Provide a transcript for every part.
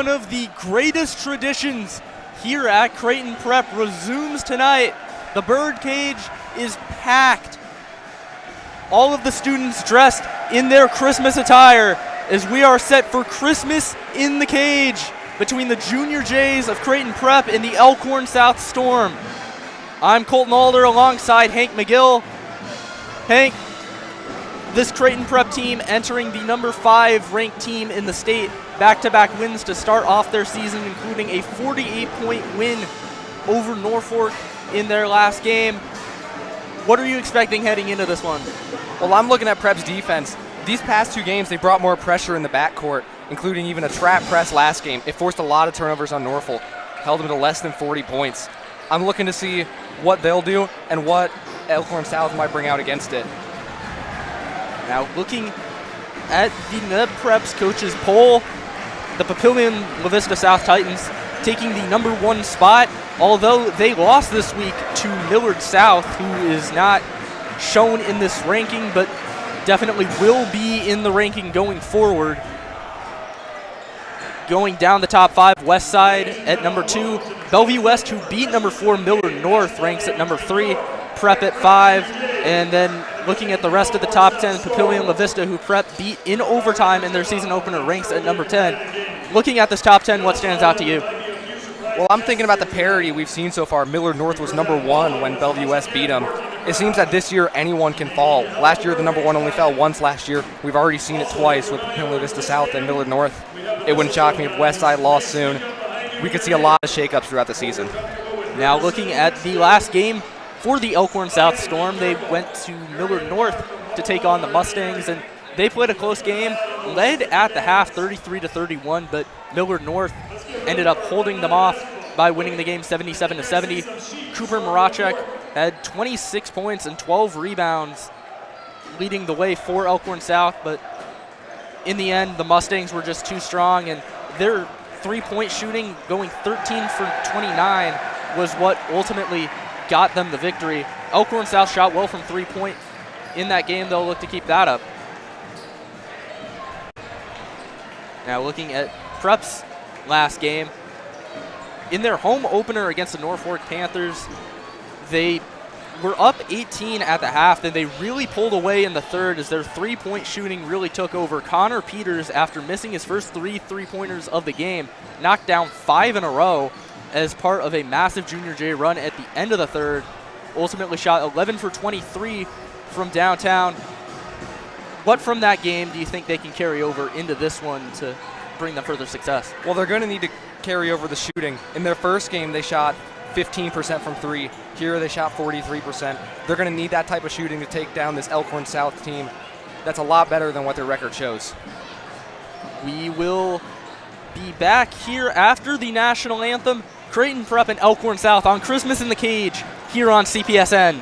one of the greatest traditions here at Creighton Prep resumes tonight. The birdcage is packed. All of the students dressed in their Christmas attire as we are set for Christmas in the Cage between the Junior Jays of Creighton Prep and the Elkhorn South Storm. I'm Colton Alder alongside Hank McGill. Hank, this Creighton Prep team entering the number 5 ranked team in the state. Back-to-back wins to start off their season, including a 48-point win over Norfolk in their last game. What are you expecting heading into this one? Well, I'm looking at Prep's defense. These past 2 games, they brought more pressure in the backcourt, including even a trap press last game. It forced a lot of turnovers on Norfolk, held them to less than 40 points. I'm looking to see what they'll do and what Elkhorn South might bring out against it. Now, looking at the NEB Preps coaches poll, the Papillion La Vista South Titans taking the number 1 spot, although they lost this week to Millard South, who is not shown in this ranking, but definitely will be in the ranking going forward. Going down the top 5, Westside at number 2. Bellevue West, who beat number 4 Millard North, ranks at number 3. Prep at 5. And then looking at the rest of the top 10, Papillion La Vista, who Prep beat in overtime in their season opener, ranks at number 10. Looking at this top 10, what stands out to you? Well, I'm thinking about the parity we've seen so far. Millard North was number 1 when Bellevue West beat them. It seems that this year anyone can fall. Last year the number 1 only fell once last year. We've already seen it twice with Papillion La Vista South and Millard North. It wouldn't shock me if Westside lost soon. We could see a lot of shakeups throughout the season. Now looking at the last game for the Elkhorn South Storm, they went to Millard North to take on the Mustangs, and they played a close game, led at the half 33-31, but Millard North ended up holding them off by winning the game 77-70. Cooper Marachek had 26 points and 12 rebounds, leading the way for Elkhorn South, but in the end, the Mustangs were just too strong, and their three-point shooting, going 13 for 29, was what ultimately got them the victory. Elkhorn South shot well from three-point in that game. They'll look to keep that up. Now looking at Prep's last game, in their home opener against the Norfolk Panthers, they were up 18 at the half, then they really pulled away in the third as their three-point shooting really took over. Connor Peters, after missing his first 3 three-pointers of the game, knocked down 5 in a row as part of a massive Junior J run at the end of the third. Ultimately shot 11 for 23 from downtown. What from that game do you think they can carry over into this one to bring them further success? Well, they're going to need to carry over the shooting. In their first game, they shot 15% from 3. Here they shot 43%. They're going to need that type of shooting to take down this Elkhorn South team. That's a lot better than what their record shows. We will be back here after the national anthem. Creighton Prep and Elkhorn South on Christmas in the Cage here on CPSN.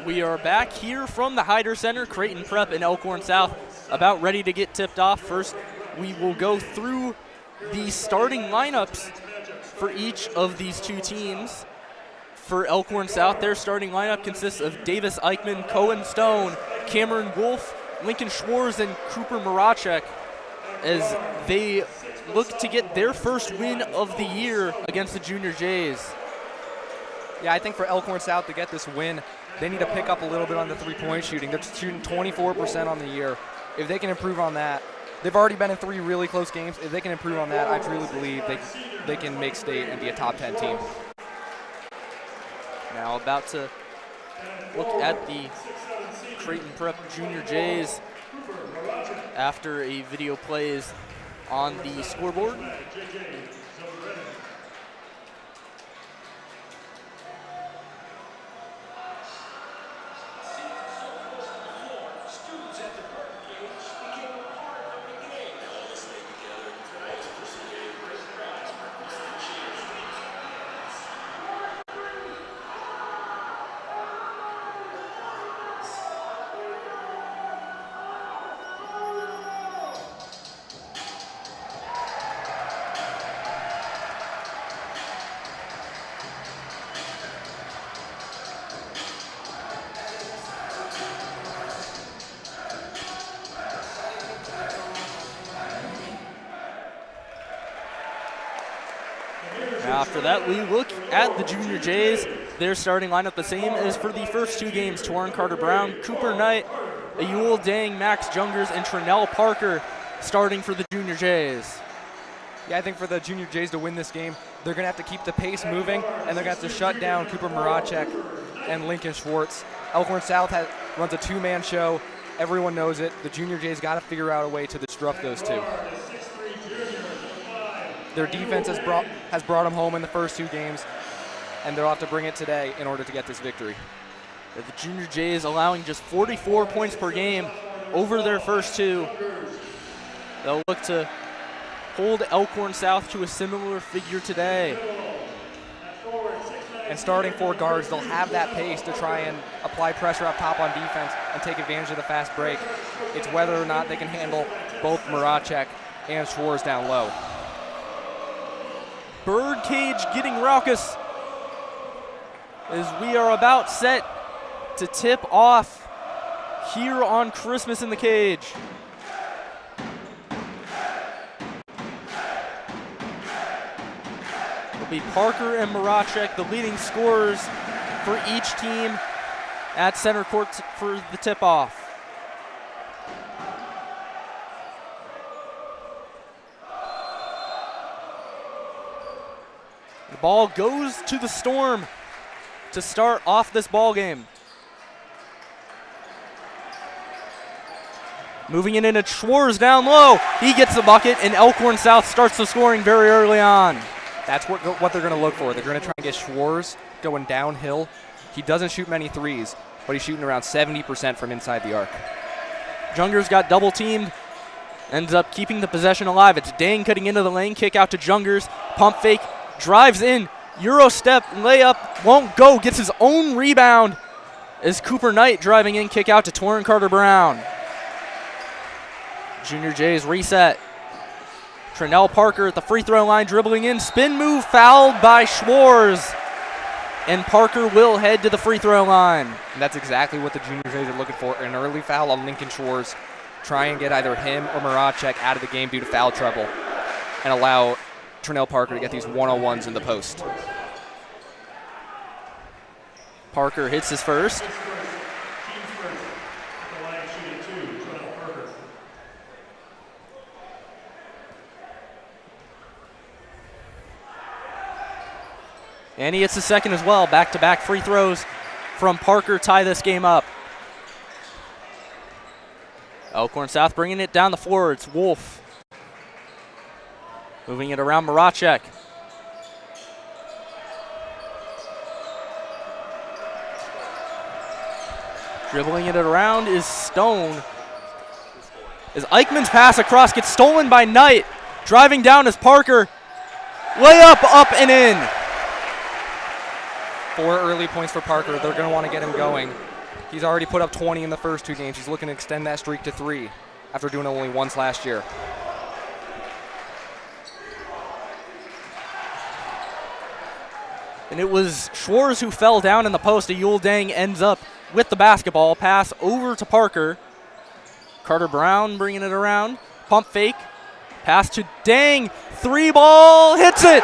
We are back here from the Hyder Center, Creighton Prep in Elkhorn South, about ready to get tipped off. First, we will go through the starting lineups for each of these two teams. For Elkhorn South, their starting lineup consists of Davis Eichmann, Cohen Stone, Cameron Wolf, Lincoln Schwartz, and Cooper Maracek, as they look to get their first win of the year against the Junior Jays. Yeah, I think for Elkhorn South to get this win, they need to pick up a little bit on the three-point shooting. They're shooting 24% on the year. If they can improve on that, they've already been in 3 really close games. If they can improve on that, I truly believe they can make state and be a top 10 team. Now about to look at the Creighton Prep Junior Jays after a video plays on the scoreboard. After that, we look at the Junior Jays. Their starting lineup the same as for the first 2 games. Torrin Carter-Brown, Cooper Knight, Ayul Dang, Max Jungers, and Trinell Parker starting for the Junior Jays. Yeah, I think for the Junior Jays to win this game, they're going to have to keep the pace moving, and they're going to have to shut down Cooper Maracek and Lincoln Schwartz. Elkhorn South runs a 2-man show. Everyone knows it. The Junior Jays got to figure out a way to disrupt those 2. Their defense has brought them home in the first 2 games, and they'll have to bring it today in order to get this victory. The Junior Jays allowing just 44 points per game over their first 2. They'll look to hold Elkhorn South to a similar figure today. And starting 4 guards, they'll have that pace to try and apply pressure up top on defense and take advantage of the fast break. It's whether or not they can handle both Maracek and Schwartz down low. Birdcage getting raucous as we are about set to tip off here on Christmas in the Cage. It'll be Parker and Maracek, the leading scorers for each team at center court for the tip-off. The ball goes to the Storm to start off this ball game. Moving it into Schwartz down low. He gets the bucket, and Elkhorn South starts the scoring very early on. That's what they're going to look for. They're going to try and get Schwartz going downhill. He doesn't shoot many threes, but he's shooting around 70% from inside the arc. Jungers got double teamed, ends up keeping the possession alive. It's Dang cutting into the lane, kick out to Jungers, pump fake, drives in, Euro step, layup, won't go, gets his own rebound as Cooper Knight driving in, kick out to Torrin Carter-Brown. Junior Jays reset. Trinell Parker at the free throw line, dribbling in, spin move, fouled by Schwartz. And Parker will head to the free throw line. And that's exactly what the Junior Jays are looking for, an early foul on Lincoln Schwartz. Try and get either him or Maracek out of the game due to foul trouble and allow Trinell Parker to get these one-on-ones in the post. Parker hits his first. And he hits the second as well. Back-to-back free throws from Parker tie this game up. Elkhorn South bringing it down the floor. It's Wolf. Moving it around Maracek. Dribbling it around is Stone. As Eichmann's pass across gets stolen by Knight. Driving down is Parker. Layup up and in. 4 early points for Parker. They're going to want to get him going. He's already put up 20 in the first 2 games. He's looking to extend that streak to 3 after doing it only once last year. And it was Schwartz who fell down in the post. Yul Dang ends up with the basketball. Pass over to Parker. Carter Brown bringing it around. Pump fake. Pass to Dang. 3 ball. Hits it.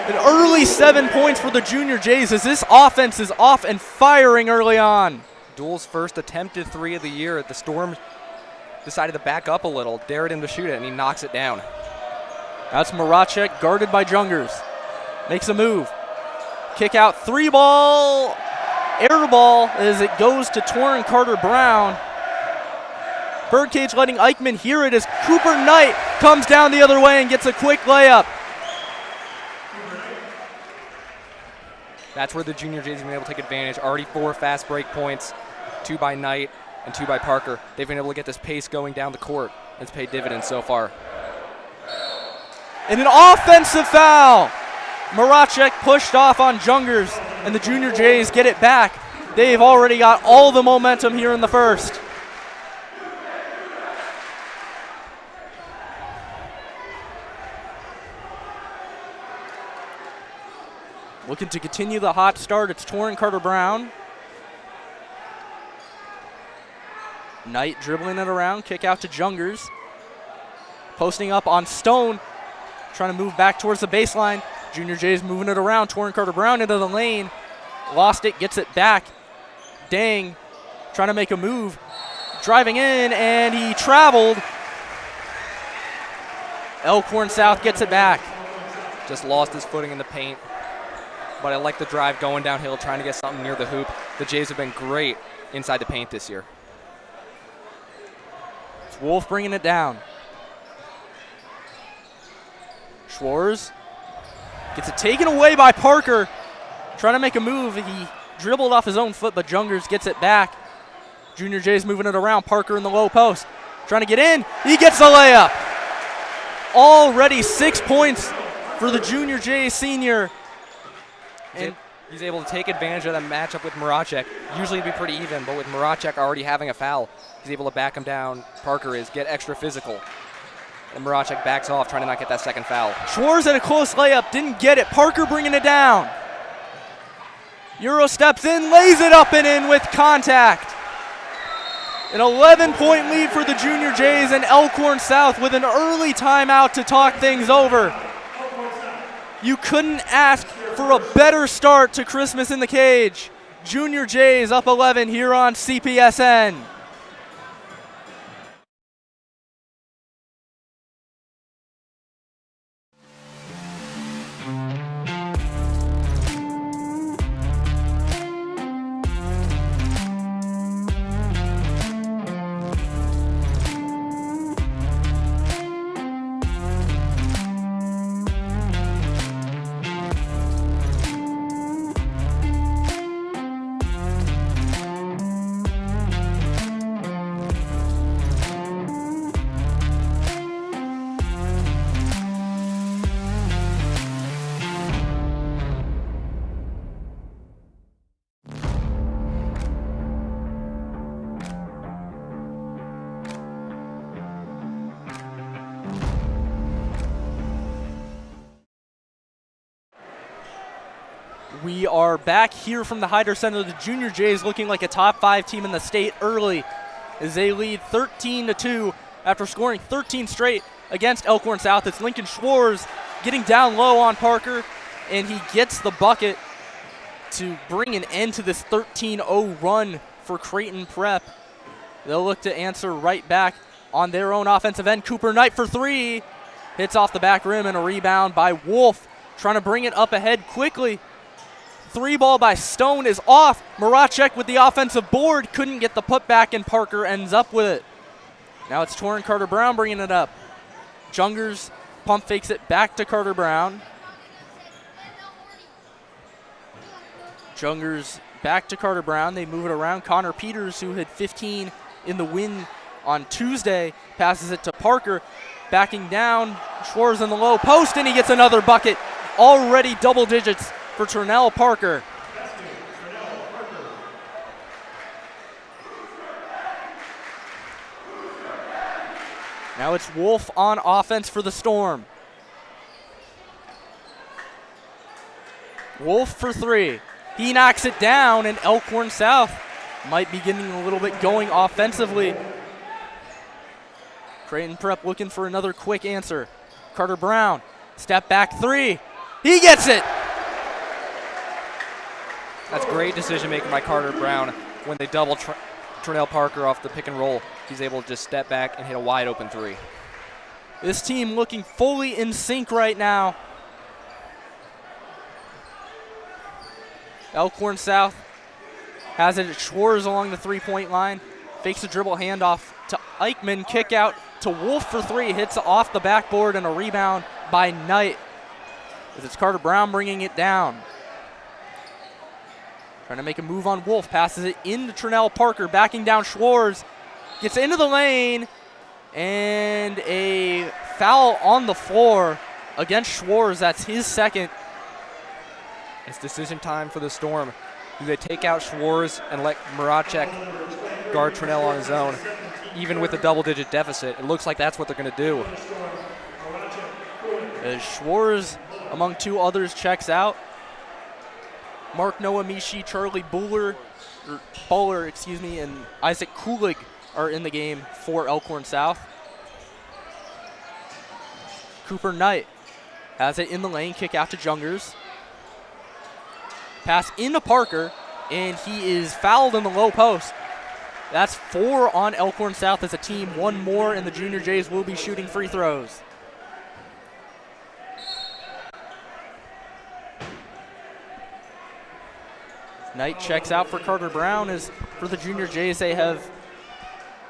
An early 7 points for the Junior Jays as this offense is off and firing early on. Duel's first attempted 3 of the year. The Storm decided to back up a little, dared him to shoot it, and he knocks it down. That's Maracek guarded by Jungers. Makes a move. Kick out 3 ball. Air ball as it goes to Torrin Carter Brown. Birdcage letting Eichmann hear it as Cooper Knight comes down the other way and gets a quick layup. That's where the Junior Jays have been able to take advantage. Already 4 fast break points, 2 by Knight and 2 by Parker. They've been able to get this pace going down the court. It's paid dividends so far. And an offensive foul. Maracek pushed off on Jungers, and the Junior Jays get it back. They've already got all the momentum here in the first. Looking to continue the hot start, it's Torrin Carter Brown. Knight dribbling it around, kick out to Jungers. Posting up on Stone, trying to move back towards the baseline. Junior Jays moving it around, Torrin Carter Brown into the lane. Lost it, gets it back. Dang, trying to make a move. Driving in, and he traveled. Elkhorn South gets it back. Just lost his footing in the paint. But I like the drive going downhill, trying to get something near the hoop. The Jays have been great inside the paint this year. It's Wolf bringing it down. Schwartz gets it taken away by Parker. Trying to make a move. He dribbled off his own foot, but Jungers gets it back. Junior Jays moving it around. Parker in the low post. Trying to get in. He gets the layup. Already 6 points for the Junior Jays senior. And he's able to take advantage of that matchup with Maracek. Usually it'd be pretty even, but with Maracek already having a foul, he's able to back him down. Parker is, get extra physical. And Maracek backs off, trying to not get that second foul. Schwartz at a close layup, didn't get it. Parker bringing it down. Euro steps in, lays it up and in with contact. An 11-point lead for the Junior Jays, and Elkhorn South with an early timeout to talk things over. You couldn't ask for a better start to Christmas in the Cage. Junior Jays up 11 here on CPSN. We are back here from the Hyder Center. The Junior Jays looking like a top 5 team in the state early as they lead 13-2 after scoring 13 straight against Elkhorn South. It's Lincoln Schwartz getting down low on Parker, and he gets the bucket to bring an end to this 13-0 run for Creighton Prep. They'll look to answer right back on their own offensive end. Cooper Knight for 3. Hits off the back rim and a rebound by Wolf, trying to bring it up ahead quickly. 3 ball by Stone is off. Maracek with the offensive board. Couldn't get the putback, and Parker ends up with it. Now it's Torrin Carter Brown bringing it up. Jungers pump fakes it back to Carter Brown. Jungers back to Carter Brown. They move it around. Connor Peters, who had 15 in the win on Tuesday, passes it to Parker. Backing down, Schwartz in the low post, and he gets another bucket. Already double digits for Ternell Parker. Now it's Wolf on offense for the Storm. Wolf for three. He knocks it down, and Elkhorn South might be getting a little bit going offensively. Creighton Prep looking for another quick answer. Carter Brown, step back three. He gets it! That's great decision making by Carter Brown. When they double Trinell Parker off the pick and roll, he's able to just step back and hit a wide open three. This team looking fully in sync right now. Elkhorn South has it at Schwarz along the three-point line. Fakes a dribble handoff to Eichmann. Kick out to Wolf for three. Hits off the backboard and a rebound by Knight. As it's Carter Brown bringing it down. Trying to make a move on Wolf. Passes it into Trinell Parker. Backing down Schwarz. Gets into the lane. And a foul on the floor against Schwarz. That's his second. It's decision time for the Storm. Do they take out Schwarz and let Maracek guard Trinell on his own? Even with a double-digit deficit, it looks like that's what they're going to do. As Schwarz, among two others, checks out. Mark Noamishi, Charlie Buller, and Isaac Kulig are in the game for Elkhorn South. Cooper Knight has it in the lane, kick out to Jungers. Pass into Parker, and he is fouled in the low post. That's 4 on Elkhorn South as a team. One more, and the Junior Jays will be shooting free throws. Knight checks out for Carter Brown. As for the Junior Jays, they have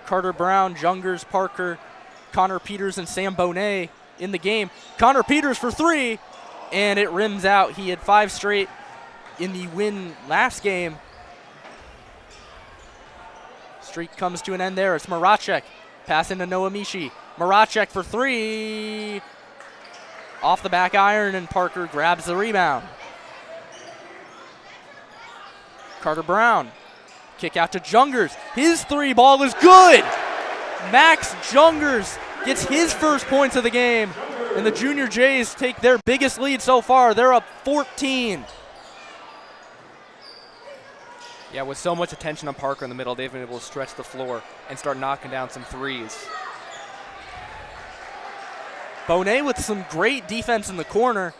Carter Brown, Jungers, Parker, Connor Peters, and Sam Bonet in the game. Connor Peters for three, and it rims out. He had 5 straight in the win last game. Streak comes to an end there. It's Maracek. Pass into Noamishi. Maracek for three. Off the back iron, and Parker grabs the rebound. Carter Brown. Kick out to Jungers. His three ball is good. Max Jungers gets his first points of the game, and the Junior Jays take their biggest lead so far. They're up 14. Yeah, with so much attention on Parker in the middle, they've been able to stretch the floor and start knocking down some threes. Bonet with some great defense in the corner.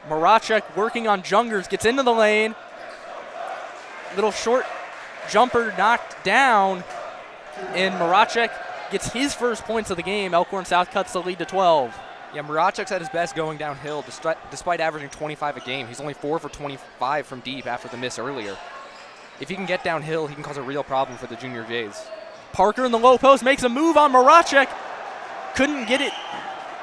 Maracek working on Jungers, gets into the lane. Little short jumper knocked down, and Maracek gets his first points of the game. Elkhorn South cuts the lead to 12. Yeah, Maracek's at his best going downhill despite averaging 25 a game. He's only 4 for 25 from deep after the miss earlier. If he can get downhill, he can cause a real problem for the Junior Jays. Parker in the low post makes a move on Maracek. Couldn't get it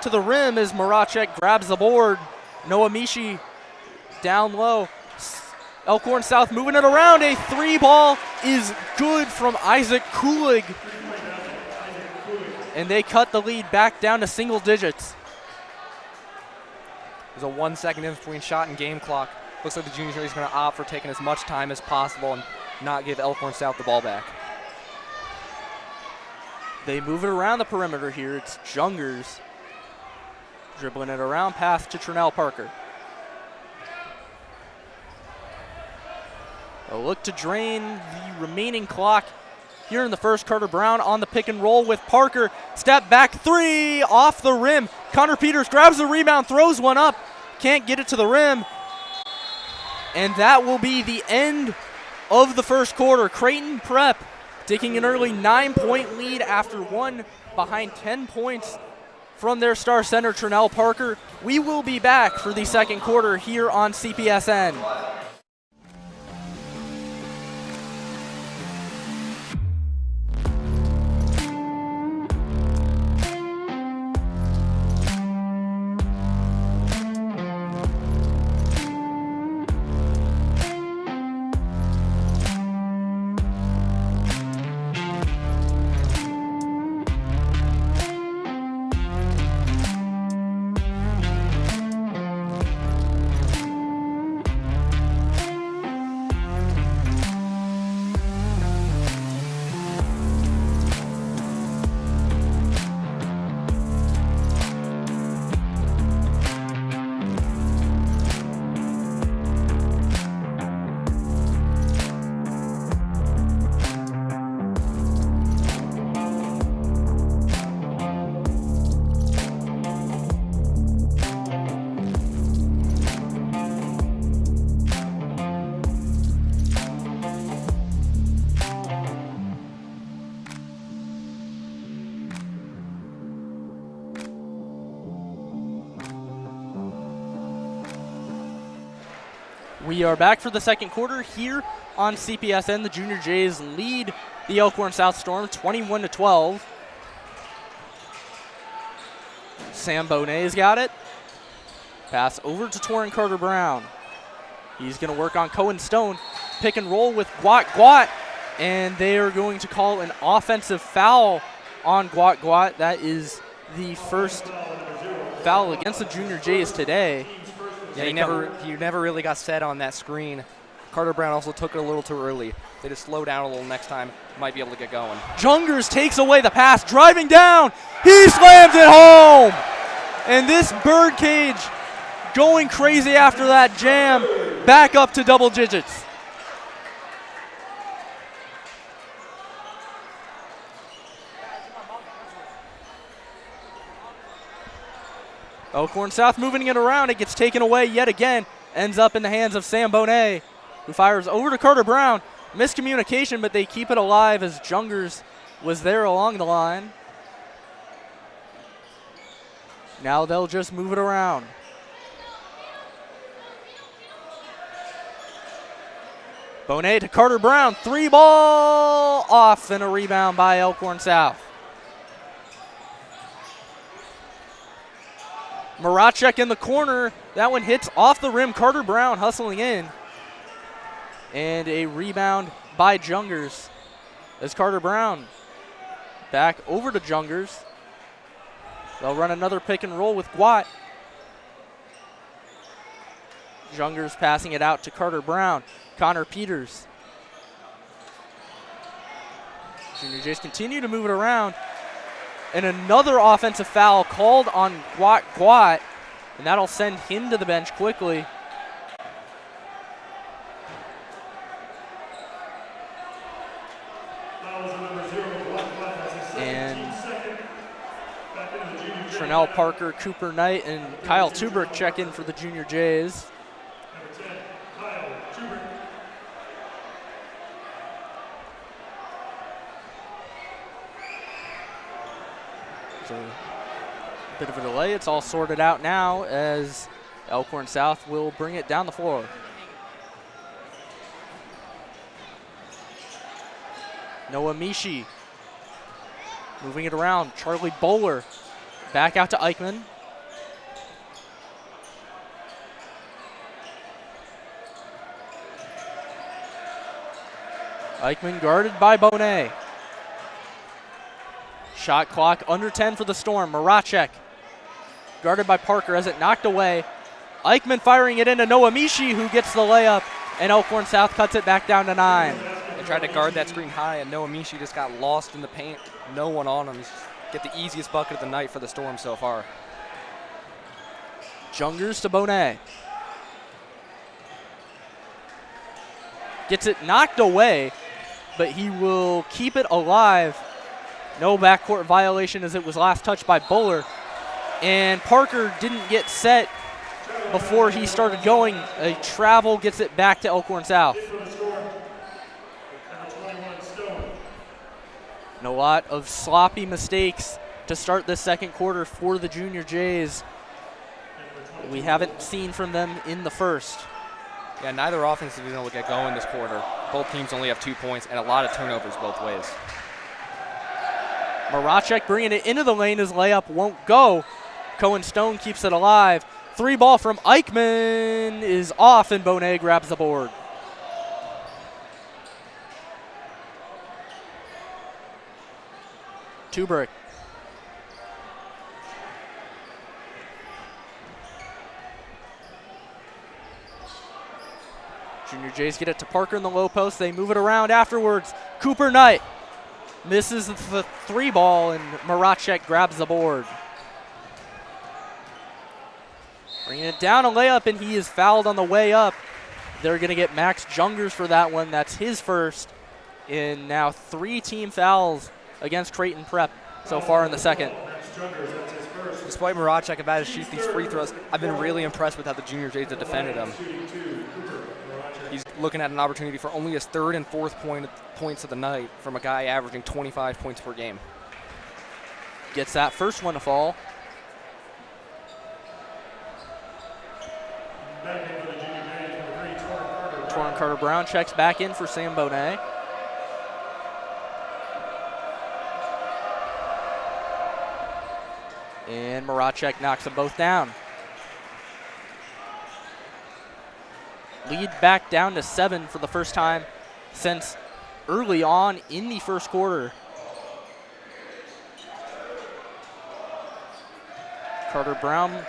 to the rim as Maracek grabs the board. Noamishi down low. Elkhorn South moving it around. A three ball is good from Isaac Kulig. And they cut the lead back down to single digits. There's a 1 second in between shot and game clock. Looks like the Junior Jays are going to opt for taking as much time as possible and not give Elkhorn South the ball back. They move it around the perimeter here. It's Jungers dribbling it around, pass to Trinell Parker. A look to drain the remaining clock here in the first. Carter Brown on the pick and roll with Parker. Step back three off the rim. Connor Peters grabs the rebound, throws one up, can't get it to the rim. And that will be the end of the first quarter. Creighton Prep taking an early 9-point lead after one behind 10 points from their star center, Trinell Parker. We will be back for the second quarter here on CPSN. We are back for the second quarter here on CPSN. The Junior Jays lead the Elkhorn South Storm 21-12. Sam Bonet's got it. Pass over to Torrin Carter-Brown. He's going to work on Cohen Stone. Pick and roll with Gwat, and they are going to call an offensive foul on Gwat. That is the first foul against the Junior Jays today. Yeah, he never really got set on that screen. Carter-Brown also took it a little too early. They just slow down a little next time. Might be able to get going. Jungers takes away the pass, driving down. He slams it home. And this birdcage going crazy after that jam, back up to double digits. Elkhorn South moving it around. It gets taken away yet again. Ends up in the hands of Sam Bonet, who fires over to Carter-Brown. Miscommunication, but they keep it alive as Jungers was there along the line. Now they'll just move it around. Bonet to Carter-Brown. 3-ball off and a rebound by Elkhorn South. Maracek in the corner. That one hits off the rim. Carter-Brown hustling in. And a rebound by Jungers as Carter-Brown back over to Jungers. They'll run another pick and roll with Gwat. Jungers passing it out to Carter-Brown. Connor Peters. Junior Jays continue to move it around. And another offensive foul called on Gwat, and that'll send him to the bench quickly. And Trinell Parker, Cooper Knight, and Kyle Tuberk check in for the Junior Jays. A bit of a delay. It's all sorted out now as Elkhorn South will bring it down the floor. Noah Mishi moving it around. Charlie Bowler back out to Eichmann. Eichmann guarded by Bonet. Shot clock under 10 for the Storm. Maracek guarded by Parker as it knocked away. Eichmann firing it into Noah Mishi, who gets the layup, and Elkhorn South cuts it back down to 9. They tried to guard that screen high, and Noah Mishi just got lost in the paint. No one on him. He's get the easiest bucket of the night for the Storm so far. Jungers to Bonet. Gets it knocked away, but he will keep it alive. No backcourt violation as it was last touched by Bowler. And Parker didn't get set before he started going. A travel gets it back to Elkhorn South. And a lot of sloppy mistakes to start the second quarter for the Junior Jays. We haven't seen from them in the first. Yeah, neither offense has been able to get going this quarter. Both teams only have 2 points and a lot of turnovers both ways. Maracek bringing it into the lane. His layup won't go. Cohen Stone keeps it alive. 3-ball from Eichmann is off, and Bonet grabs the board. Tuberk. Junior Jays get it to Parker in the low post. They move it around afterwards. Cooper Knight misses the 3-ball, and Maracek grabs the board. Bringing it down, a layup, and he is fouled on the way up. They're going to get Max Jungers for that one. That's his first in now 3 team fouls against Creighton Prep so far in the second. Despite Maracek about to shoot these free throws, I've been really impressed with how the Junior Jays have defended him. He's looking at an opportunity for only his 3rd and 4th points of the night from a guy averaging 25 points per game. Gets that first one to fall. Torrin Carter-Brown checks back in for Sam Bonet. And Maracek knocks them both down. Lead back down to 7 for the first time since early on in the first quarter. Carter-Brown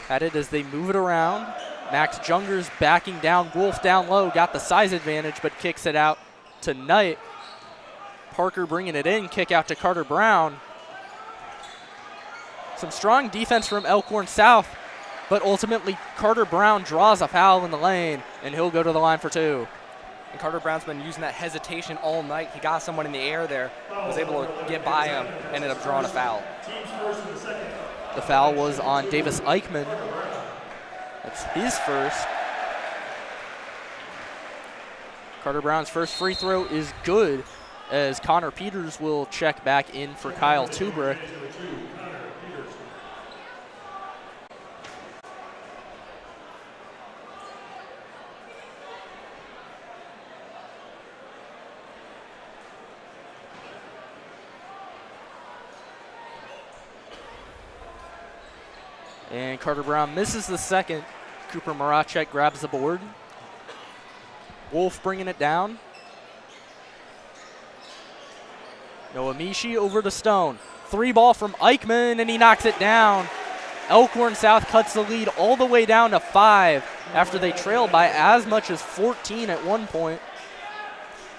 had it as they move it around. Max Jungers backing down. Wolf down low, got the size advantage, but kicks it out to Knight. Parker bringing it in, kick out to Carter-Brown. Some strong defense from Elkhorn South, but ultimately Carter-Brown draws a foul in the lane, and he'll go to the line for 2. And Carter-Brown's been using that hesitation all night. He got someone in the air there, was able to get by him, ended up drawing a foul. The foul was on Davis Eichmann. That's his first. Carter-Brown's first free throw is good, as Connor Peters will check back in for Kyle Tubrick. And Carter-Brown misses the second. Cooper Maracek grabs the board. Wolf bringing it down. Noah Mishi over to Stone. 3 ball from Eichmann, and he knocks it down. Elkhorn South cuts the lead all the way down to 5 after they trailed by as much as 14 at one point.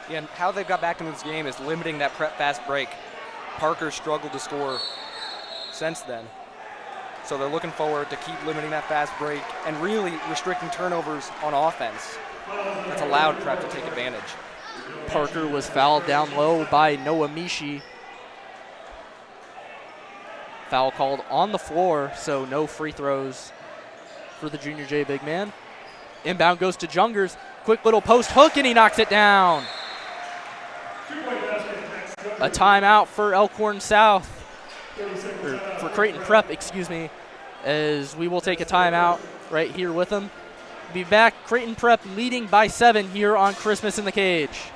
Yeah, and how they've got back into this game is limiting that prep fast break. Parker struggled to score since then. So they're looking forward to keep limiting that fast break and really restricting turnovers on offense. That's allowed prep to take advantage. Parker was fouled down low by Noah Mishi. Foul called on the floor, so no free throws for the Junior J big man. Inbound goes to Jungers. Quick little post hook, and he knocks it down. A timeout for Elkhorn South. Or for Creighton Prep, excuse me, as we will take a timeout right here with them. Be back, Creighton Prep leading by 7 here on Christmas in the Cage.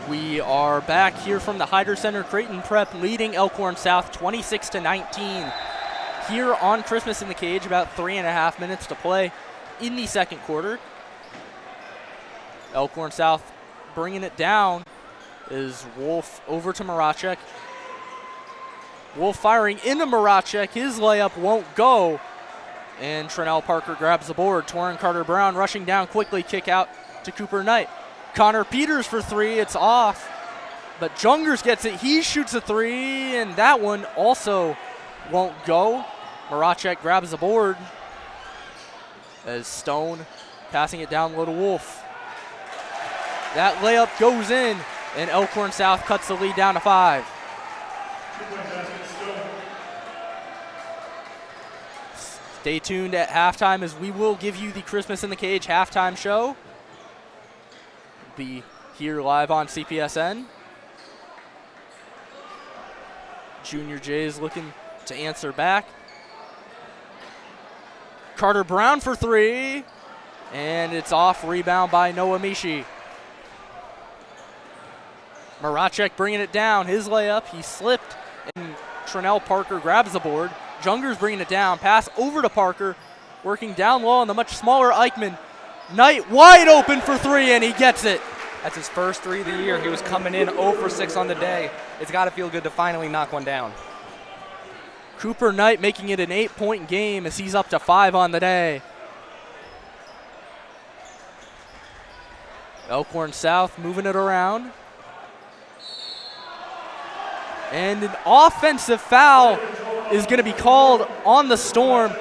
We are back here from the Hyder Center. Creighton Prep leading Elkhorn South 26-19 here on Christmas in the Cage. About 3.5 minutes to play in the second quarter. Elkhorn South bringing it down is Wolf over to Maracek. Wolf firing into Maracek. His layup won't go. And Trinell Parker grabs the board. Torrin Carter-Brown rushing down quickly. Kick out to Cooper Knight. Connor Peters for 3, it's off, but Jungers gets it. He shoots a 3, and that one also won't go. Maracek grabs the board as Stone passing it down low to Wolf. That layup goes in, and Elkhorn South cuts the lead down to 5. Stay tuned at halftime as we will give you the Christmas in the Cage halftime show. Be here live on CPSN. Junior Jays looking to answer back. Carter-Brown for 3, and it's off. Rebound by Noah Mishi. Maracek bringing it down. His layup, he slipped, and Trinell Parker grabs the board. Jungers bringing it down. Pass over to Parker, working down low on the much smaller Eichmann. Knight wide open for 3, and he gets it. That's his first 3 of the year. He was coming in 0 for 6 on the day. It's got to feel good to finally knock one down. Cooper Knight making it an 8-point game as he's up to 5 on the day. Elkhorn South moving it around. And an offensive foul is going to be called on the Storm.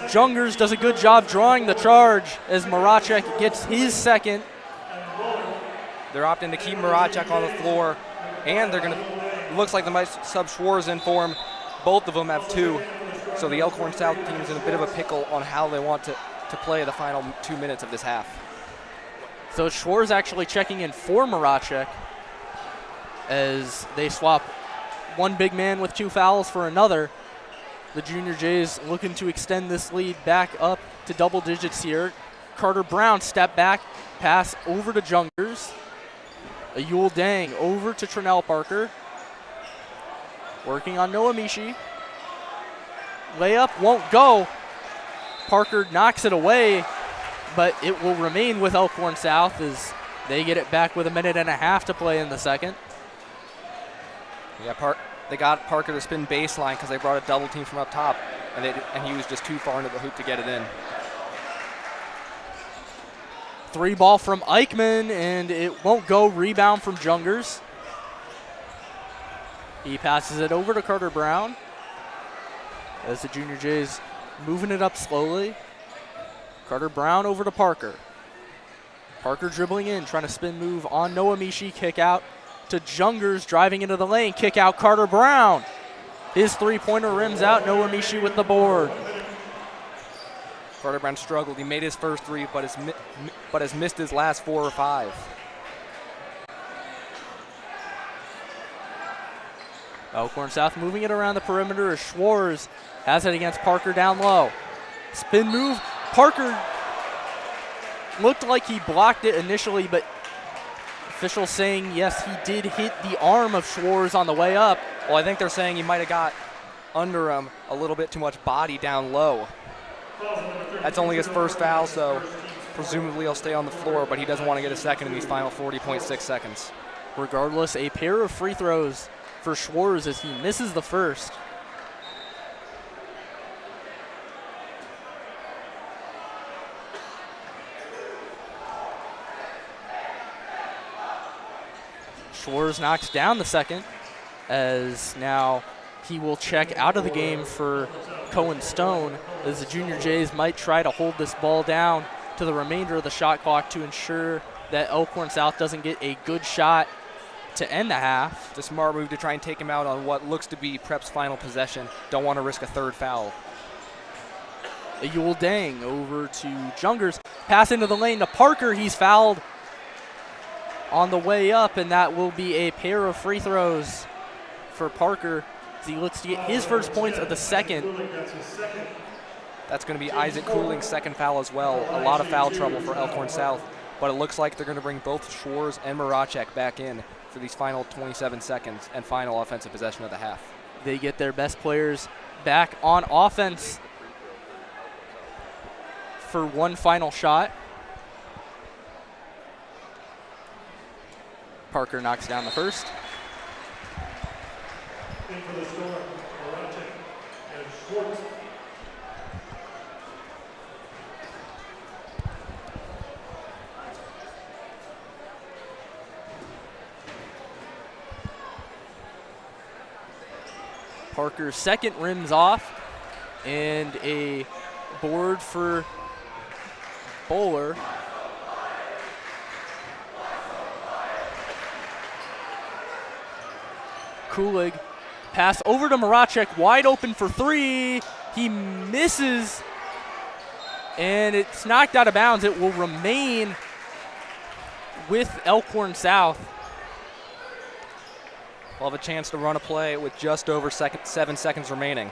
Jungers does a good job drawing the charge as Maracek gets his second. They're opting to keep Maracek on the floor, and they're going to, looks like they might sub Schwarz in for him. Both of them have 2. So the Elkhorn South team is in a bit of a pickle on how they want to play the final 2 minutes of this half. So Schwarz actually checking in for Maracek as they swap one big man with 2 fouls for another. The Junior Jays looking to extend this lead back up to double digits here. Carter Brown step back, pass over to Jungers. A Yule Dang over to Trinell Parker. Working on Noah Mishi. Layup won't go. Parker knocks it away, but it will remain with Elkhorn South as they get it back with 1.5 minutes to play in the second. Yeah, they got Parker to spin baseline because they brought a double team from up top, and he was just too far into the hoop to get it in. 3 ball from Eichmann, and it won't go. Rebound from Jungers. He passes it over to Carter Brown as the Junior Jays moving it up slowly. Carter Brown over to Parker. Parker dribbling in, trying to spin move on Noah Mishi. Kick out to Jungers, driving into the lane. Kick out Carter Brown. His 3-pointer rims out. Noah Mishi with the board. Carter Brown struggled. He made his first 3, but has missed his last 4 or 5. Elkhorn South moving it around the perimeter as Schwarz has it against Parker down low. Spin move. Parker looked like he blocked it initially, but officials saying yes, he did hit the arm of Schwarz on the way up. Well, I think they're saying he might have got under him a little bit too much body down low. That's only his first foul, so presumably he'll stay on the floor, but he doesn't want to get a second in these final 40.6 seconds. Regardless, a pair of free throws for Schwarz as he misses the first. Schwarz knocks down the second as now he will check out of the game for Cohen Stone as the Junior Jays might try to hold this ball down to the remainder of the shot clock to ensure that Elkhorn South doesn't get a good shot to end the half. It's a smart move to try and take him out on what looks to be Prep's final possession. Don't want to risk a 3rd foul. A Yule Dang over to Jungers. Pass into the lane to Parker. He's fouled on the way up, and that will be a pair of free throws for Parker as he looks to get his first points of the second. That's going to be Isaac Cooling's second foul as well. A lot of foul trouble for Elkhorn South, but it looks like they're going to bring both Schwarz and Maracek back in for these final 27 seconds and final offensive possession of the half. They get their best players back on offense for one final shot. Parker knocks down the first. Parker's second rims off, and a board for Bowler. Kulig, pass over to Maracek, wide open for 3. He misses, and it's knocked out of bounds. It will remain with Elkhorn South. We'll have a chance to run a play with just over 7 seconds remaining.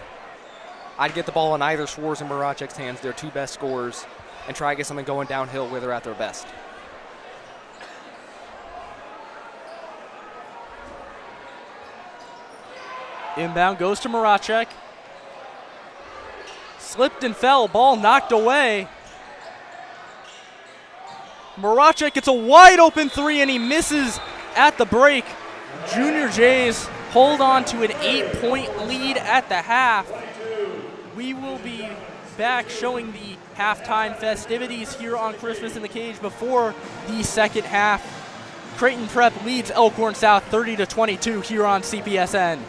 I'd get the ball in either Schwarz and Maracek's hands, their 2 best scorers, and try to get something going downhill where they're at their best. Inbound goes to Maracek. Slipped and fell, ball knocked away. Maracek gets a wide open 3 and he misses at the break. Junior Jays hold on to an 8-point lead at the half. We will be back showing the halftime festivities here on Christmas in the Cage before the second half. Creighton Prep leads Elkhorn South 30-22 here on CPSN.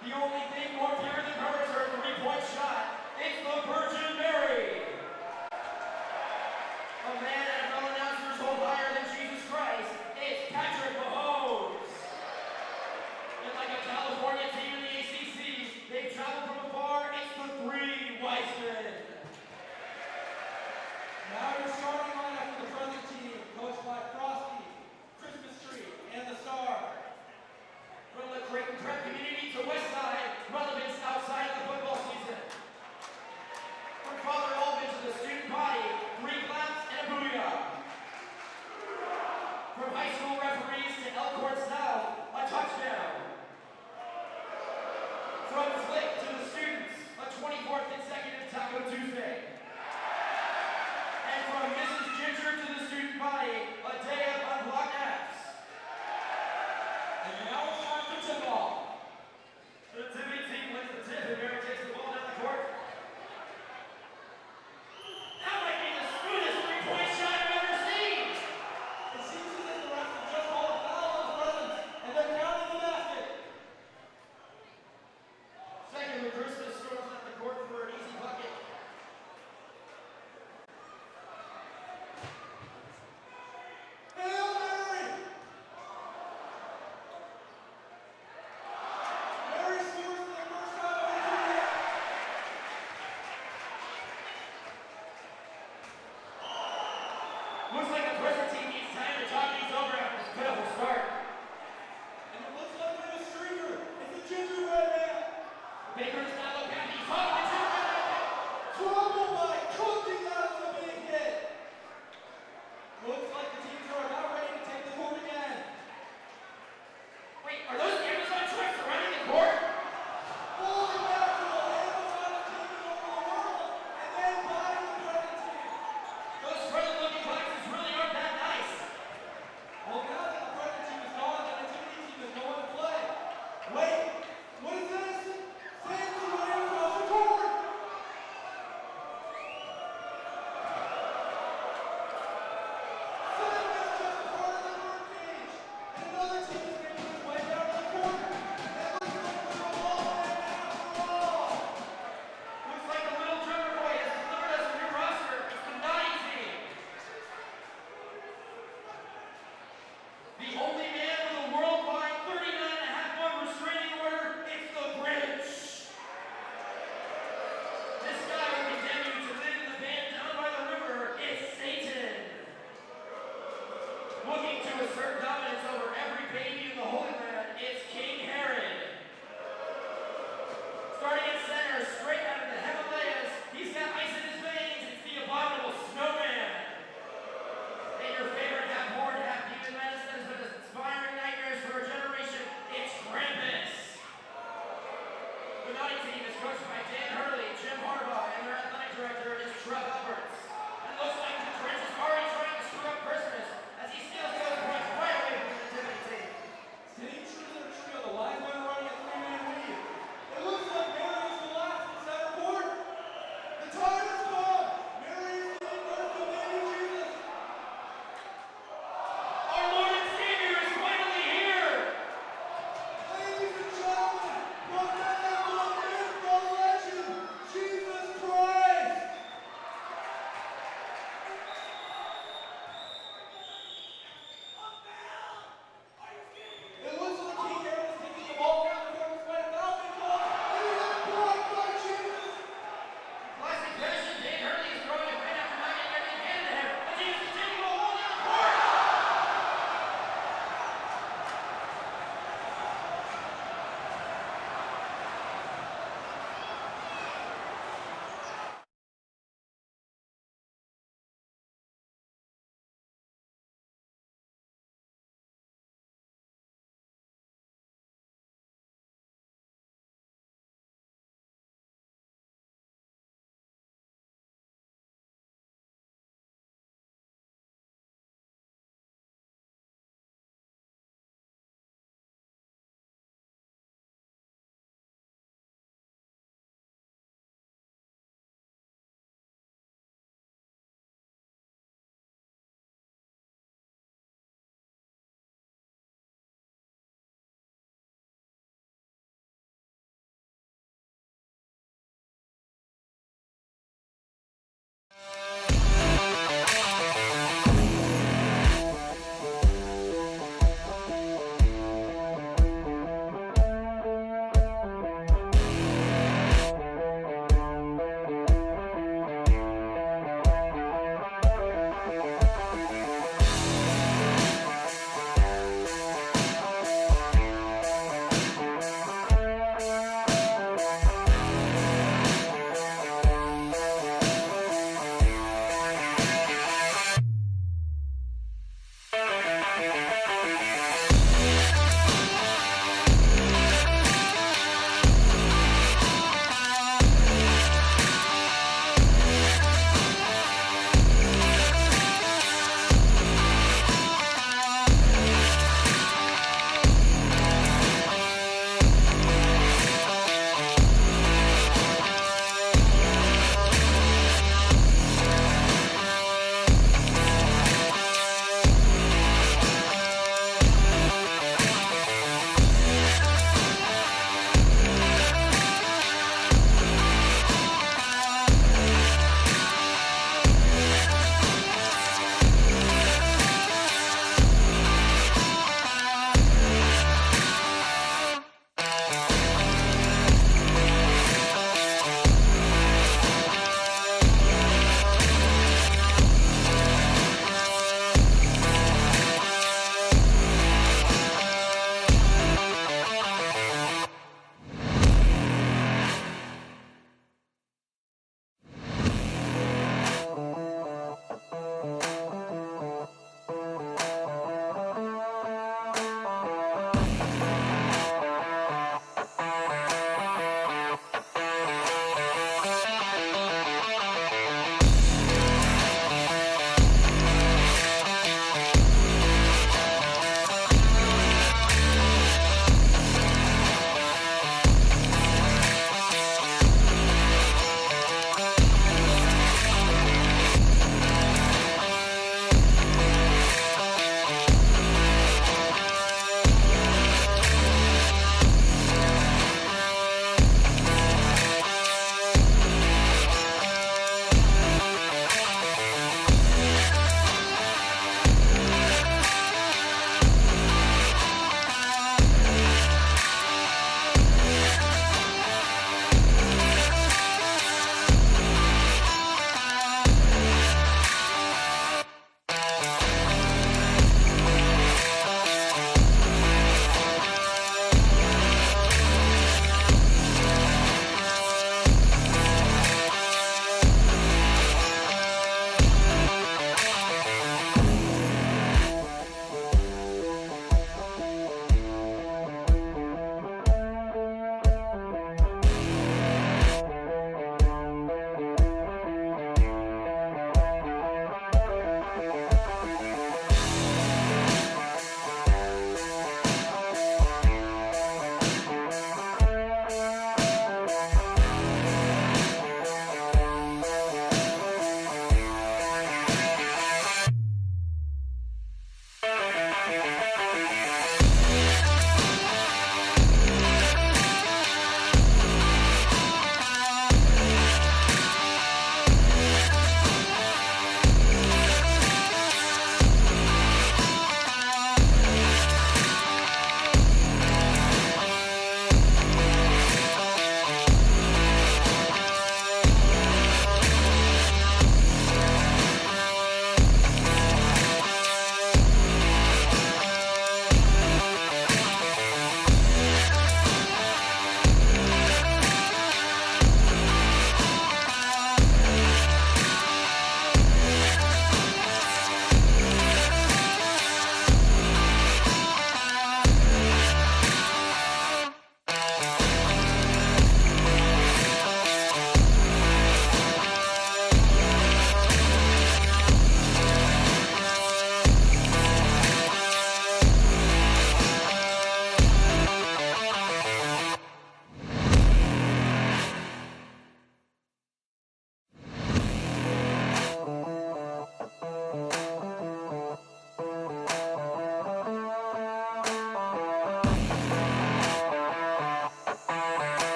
The only thing more pure than hers are a three-point shot. It's the Virgin Mary. A man NFL announcers hold higher than Jesus Christ. It's Patrick Mahomes. And like a California team in the ACC, they've traveled from afar. It's the three wise men. Now your starting lineup for the present team, coached by Frosty, Christmas Tree, and the Star. From the Creighton Prep community to Westside, relevance outside of the football season.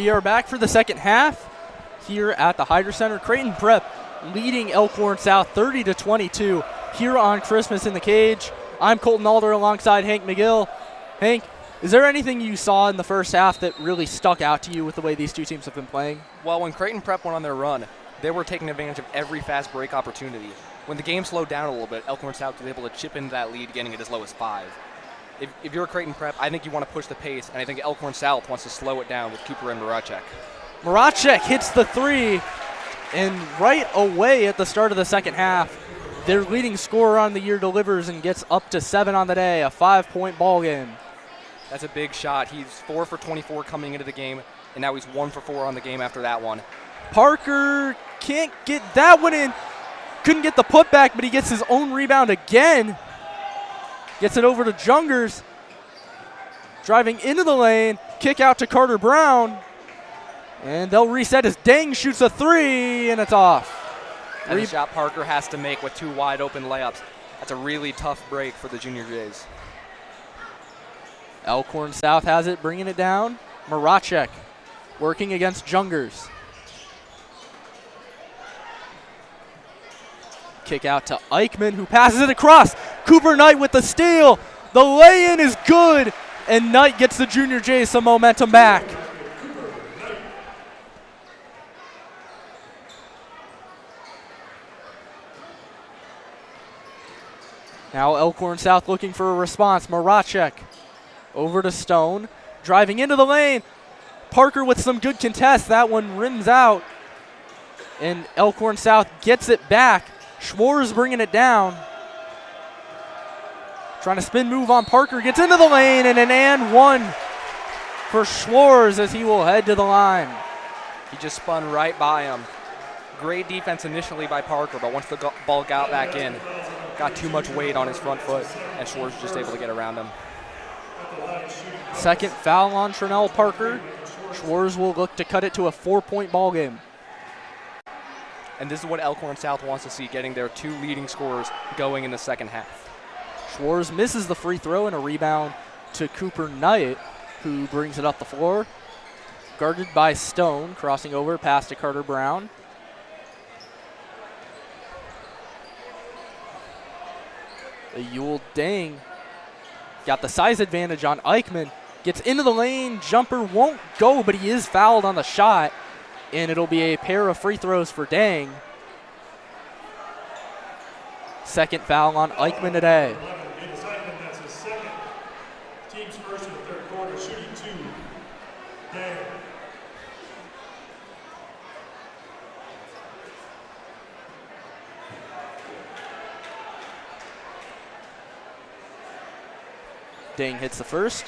We are back for the second half here at the Hydro Center. Creighton Prep leading Elkhorn South 30-22 here on Christmas in the Cage. I'm Colton Alder alongside Hank McGill. Hank, is there anything you saw in the first half that really stuck out to you with the way these two teams have been playing? Well, when Creighton Prep went on their run, they were taking advantage of every fast break opportunity. When the game slowed down a little bit, Elkhorn South was able to chip into that lead, getting it as low as 5. If you're a Creighton Prep, I think you want to push the pace, and I think Elkhorn South wants to slow it down with Cooper and Maracek. Maracek hits the 3, and right away at the start of the second half, their leading scorer on the year delivers and gets up to 7 on the day, a 5-point ball game. That's a big shot. He's 4 for 24 coming into the game, and now he's 1 for 4 on the game after that one. Parker can't get that one in. Couldn't get the putback, but he gets his own rebound again. Gets it over to Jungers. Driving into the lane, kick out to Carter Brown. And they'll reset as Dang shoots a 3, and it's off. That's a shot Parker has to make with 2 wide open layups. That's a really tough break for the Junior Jays. Elkhorn South has it, bringing it down. Maracek working against Jungers. Kick out to Eichmann, who passes it across. Cooper Knight with the steal. The lay-in is good, and Knight gets the Junior Jays some momentum back. Now Elkhorn South looking for a response. Maracek over to Stone, driving into the lane. Parker with some good contest. That one rims out, and Elkhorn South gets it back. Schwarz bringing it down. Trying to spin move on Parker. Gets into the lane, and an and one for Schwarz as he will head to the line. He just spun right by him. Great defense initially by Parker, but once the ball got back in, got too much weight on his front foot, and Schwarz was just able to get around him. Second foul on Trinell Parker. Schwarz will look to cut it to a 4-point ball game. And this is what Elkhorn South wants to see, getting their 2 leading scorers going in the second half. Schwarz misses the free throw, and a rebound to Cooper Knight, who brings it up the floor. Guarded by Stone, crossing over, pass to Carter Brown. Yule Dang got the size advantage on Eichmann. Gets into the lane, jumper won't go, but he is fouled on the shot, and it'll be a pair of free throws for Dang. Second foul on Eichmann today. That's his second. Team's first in the third quarter, shooting 2. Dang. Dang hits the first.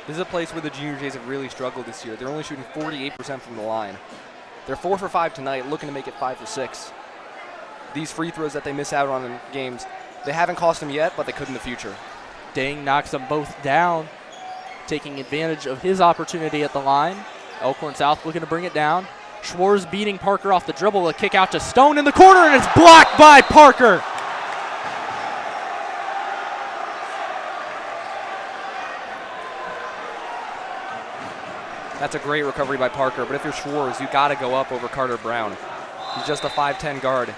This is a place where the Junior Jays have really struggled this year. They're only shooting 48% from the line. They're 4 for 5 tonight, looking to make it 5 for 6. These free throws that they miss out on in games, they haven't cost them yet, but they could in the future. Dang knocks them both down, taking advantage of his opportunity at the line. Elkhorn South looking to bring it down. Schwarz beating Parker off the dribble. A kick out to Stone in the corner, and it's blocked by Parker. That's a great recovery by Parker, but if you're Schwarz, you got to go up over Carter Brown. He's just a 5'10 guard.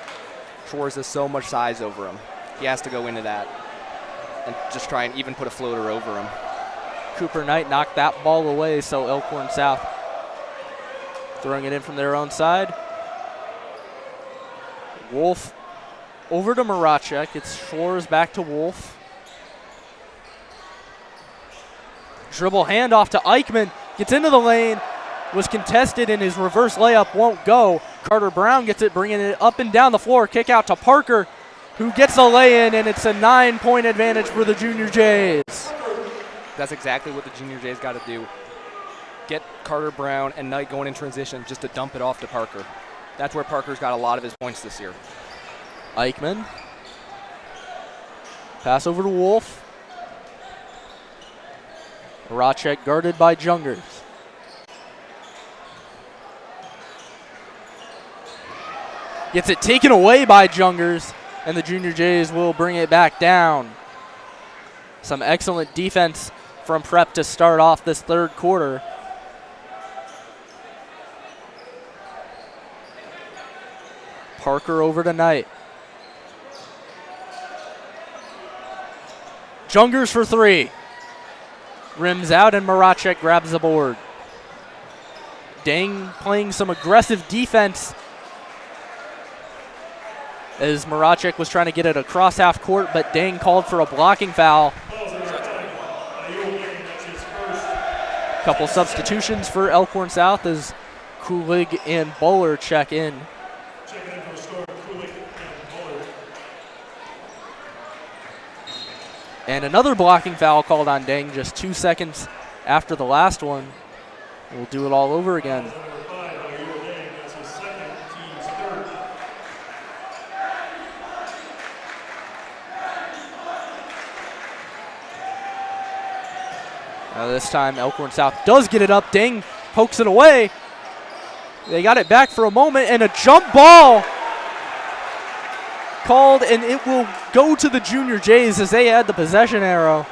Schwarz has so much size over him. He has to go into that and just try and even put a floater over him. Cooper Knight knocked that ball away, so Elkhorn South throwing it in from their own side. Wolf over to Maracek. It's Schwarz back to Wolf. Dribble handoff to Eichmann. Gets into the lane. Was contested, and his reverse layup won't go. Carter Brown gets it, bringing it up and down the floor. Kick out to Parker, who gets a lay-in, and it's a 9-point advantage for the Junior Jays. That's exactly what the Junior Jays got to do. Get Carter Brown and Knight going in transition just to dump it off to Parker. That's where Parker's got a lot of his points this year. Eichmann. Pass over to Wolf. Maracek guarded by Jungers. Gets it taken away by Jungers, and the Junior Jays will bring it back down. Some excellent defense from Prep to start off this third quarter. Parker over to Knight. Jungers for three. Rims out and Maracek grabs the board. Dang playing some aggressive defense as Maracek was trying to get it across half court, but Dang called for a blocking foul. Couple substitutions for Elkhorn South as Kulig and Bowler check in. And another blocking foul called on Dang just 2 seconds after the last one. We'll do it all over again. Now this time Elkhorn South does get it up. Dang pokes it away. They got it back for a moment, and a jump ball called, and it will go to the Junior Jays as they add the possession arrow.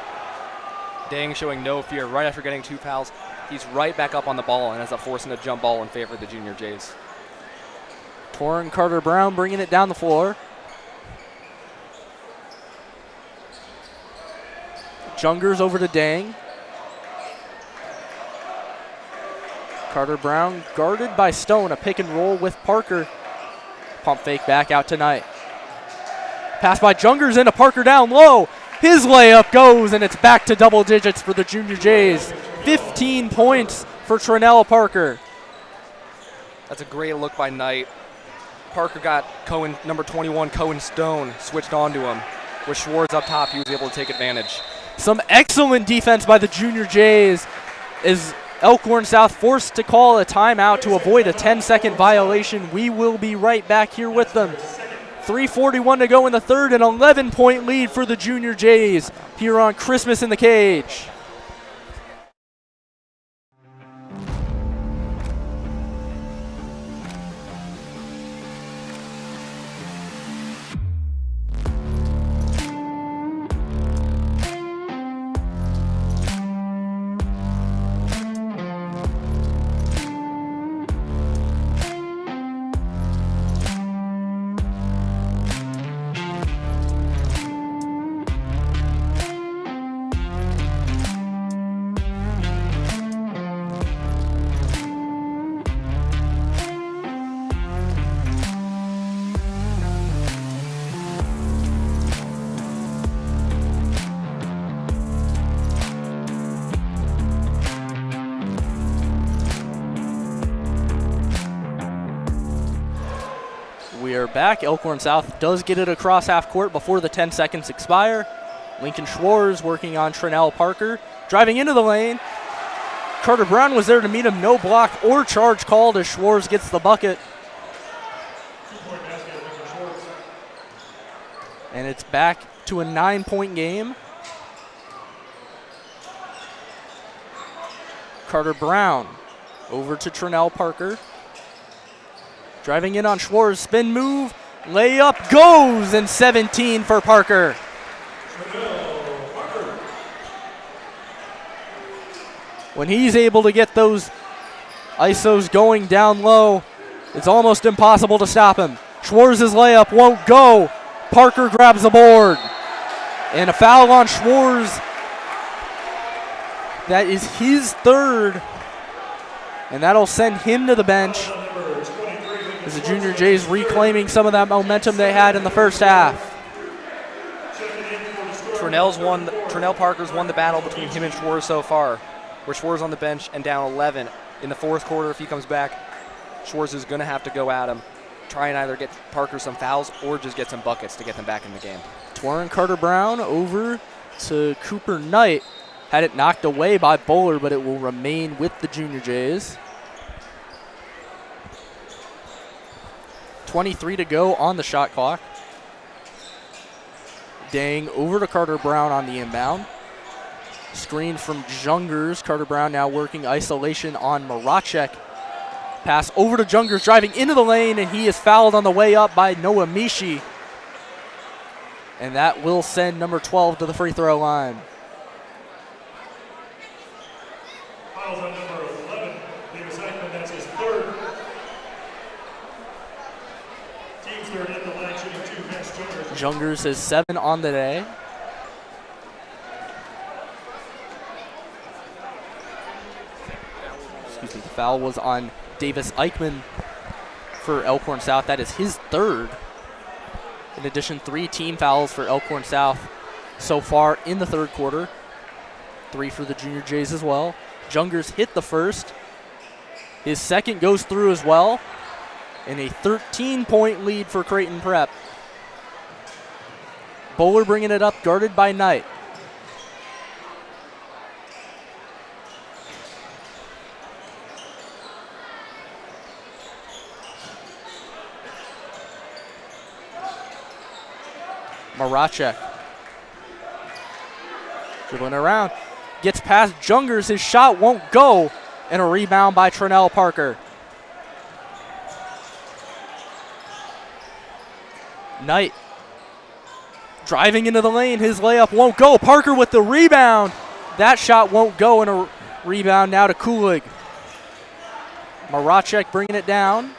Dang showing no fear right after getting 2 fouls. He's right back up on the ball and ends up forcing a jump ball in favor of the Junior Jays. Torrin Carter Brown bringing it down the floor. Jungers over to Dang. Carter Brown guarded by Stone. A pick and roll with Parker. Pump fake back out tonight. Pass by Jungers into Parker down low. His layup goes, and it's back to double digits for the Junior Jays. 15 points for Trinell Parker. That's a great look by Knight. Parker got Cohen, number 21, Cohen Stone, switched onto him. With Schwartz up top, he was able to take advantage. Some excellent defense by the Junior Jays as Elkhorn South forced to call a timeout to avoid a 10-second violation. We will be right back here with them. 3:41 to go in the third, an 11-point lead for the Junior Jays here on Christmas in the Cage. We are back. Elkhorn South does get it across half court before the 10 seconds expire. Lincoln Schwartz working on Trinell Parker. Driving into the lane. Carter Brown was there to meet him. No block or charge called as Schwartz gets the bucket. And it's back to a 9-point game. Carter Brown over to Trinell Parker. Driving in on Schwartz, spin move, layup goes, and 17 for Parker. When he's able to get those ISOs going down low, it's almost impossible to stop him. Schwartz's layup won't go. Parker grabs the board. And a foul on Schwartz. That is his third. And that'll send him to the bench as the Junior Jays reclaiming some of that momentum they had in the first half. Trinell Parker's won the battle between him and Schwartz so far. Where Schwartz on the bench and down 11. In the fourth quarter, if he comes back, Schwartz is going to have to go at him, try and either get Parker some fouls or just get some buckets to get them back in the game. Torrin Carter Brown over to Cooper Knight. Had it knocked away by Bowler, but it will remain with the Junior Jays. 23 to go on the shot clock. Dang over to Carter Brown on the inbound. Screen from Jungers. Carter Brown now working isolation on Maracek. Pass over to Jungers, driving into the lane, and he is fouled on the way up by Noah Mishi. And that will send number 12 to the free throw line. Fouls on number 11, Davis Eichmann, that's his third. Teams Jungers has 7 on the day. Excuse me, the foul was on Davis Eichmann for Elkhorn South. That is his 3rd. In addition, 3 team fouls for Elkhorn South so far in the 3rd quarter. 3 for the Junior Jays as well. Jungers hit the first. His 2nd goes through as well. And a 13-point lead for Creighton Prep. Bowler bringing it up, guarded by Knight. Maracek. Dribbling around. Gets past Jungers. His shot won't go. And a rebound by Trinell Parker. Knight driving into the lane. His layup won't go. Parker with the rebound. That shot won't go, and a rebound now to Kulig. Maracek bringing it down.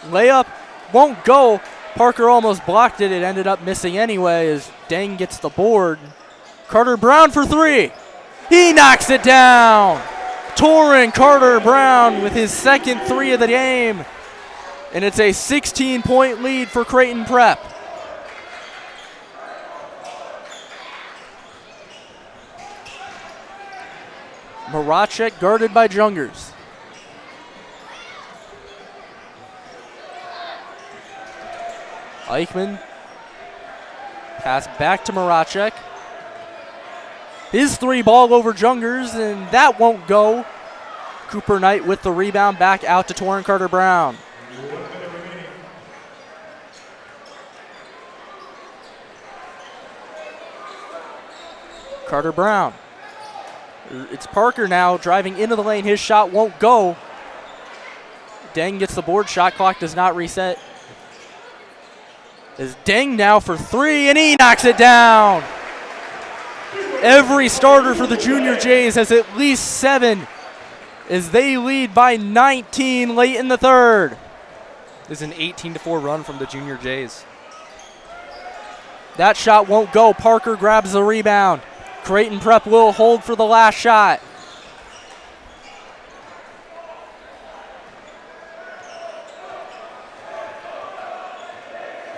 Layup won't go. Parker almost blocked it. It ended up missing anyway as Dang gets the board. Carter Brown for 3. He knocks it down. Torrin Carter Brown with his 2nd 3 of the game. And it's a 16-point lead for Creighton Prep. Maracek guarded by Jungers. Eichmann. Pass back to Maracek. His 3 ball over Jungers, and that won't go. Cooper Knight with the rebound back out to Torrin Carter Brown. Carter Brown. It's Parker now driving into the lane. His shot won't go. Deng gets the board. Shot clock does not reset. Is Deng now for 3, and he knocks it down. Every starter for the Junior Jays has at least 7 as they lead by 19 late in the 3rd. This is an 18-4 run from the Junior Jays. That shot won't go. Parker grabs the rebound. Creighton Prep will hold for the last shot.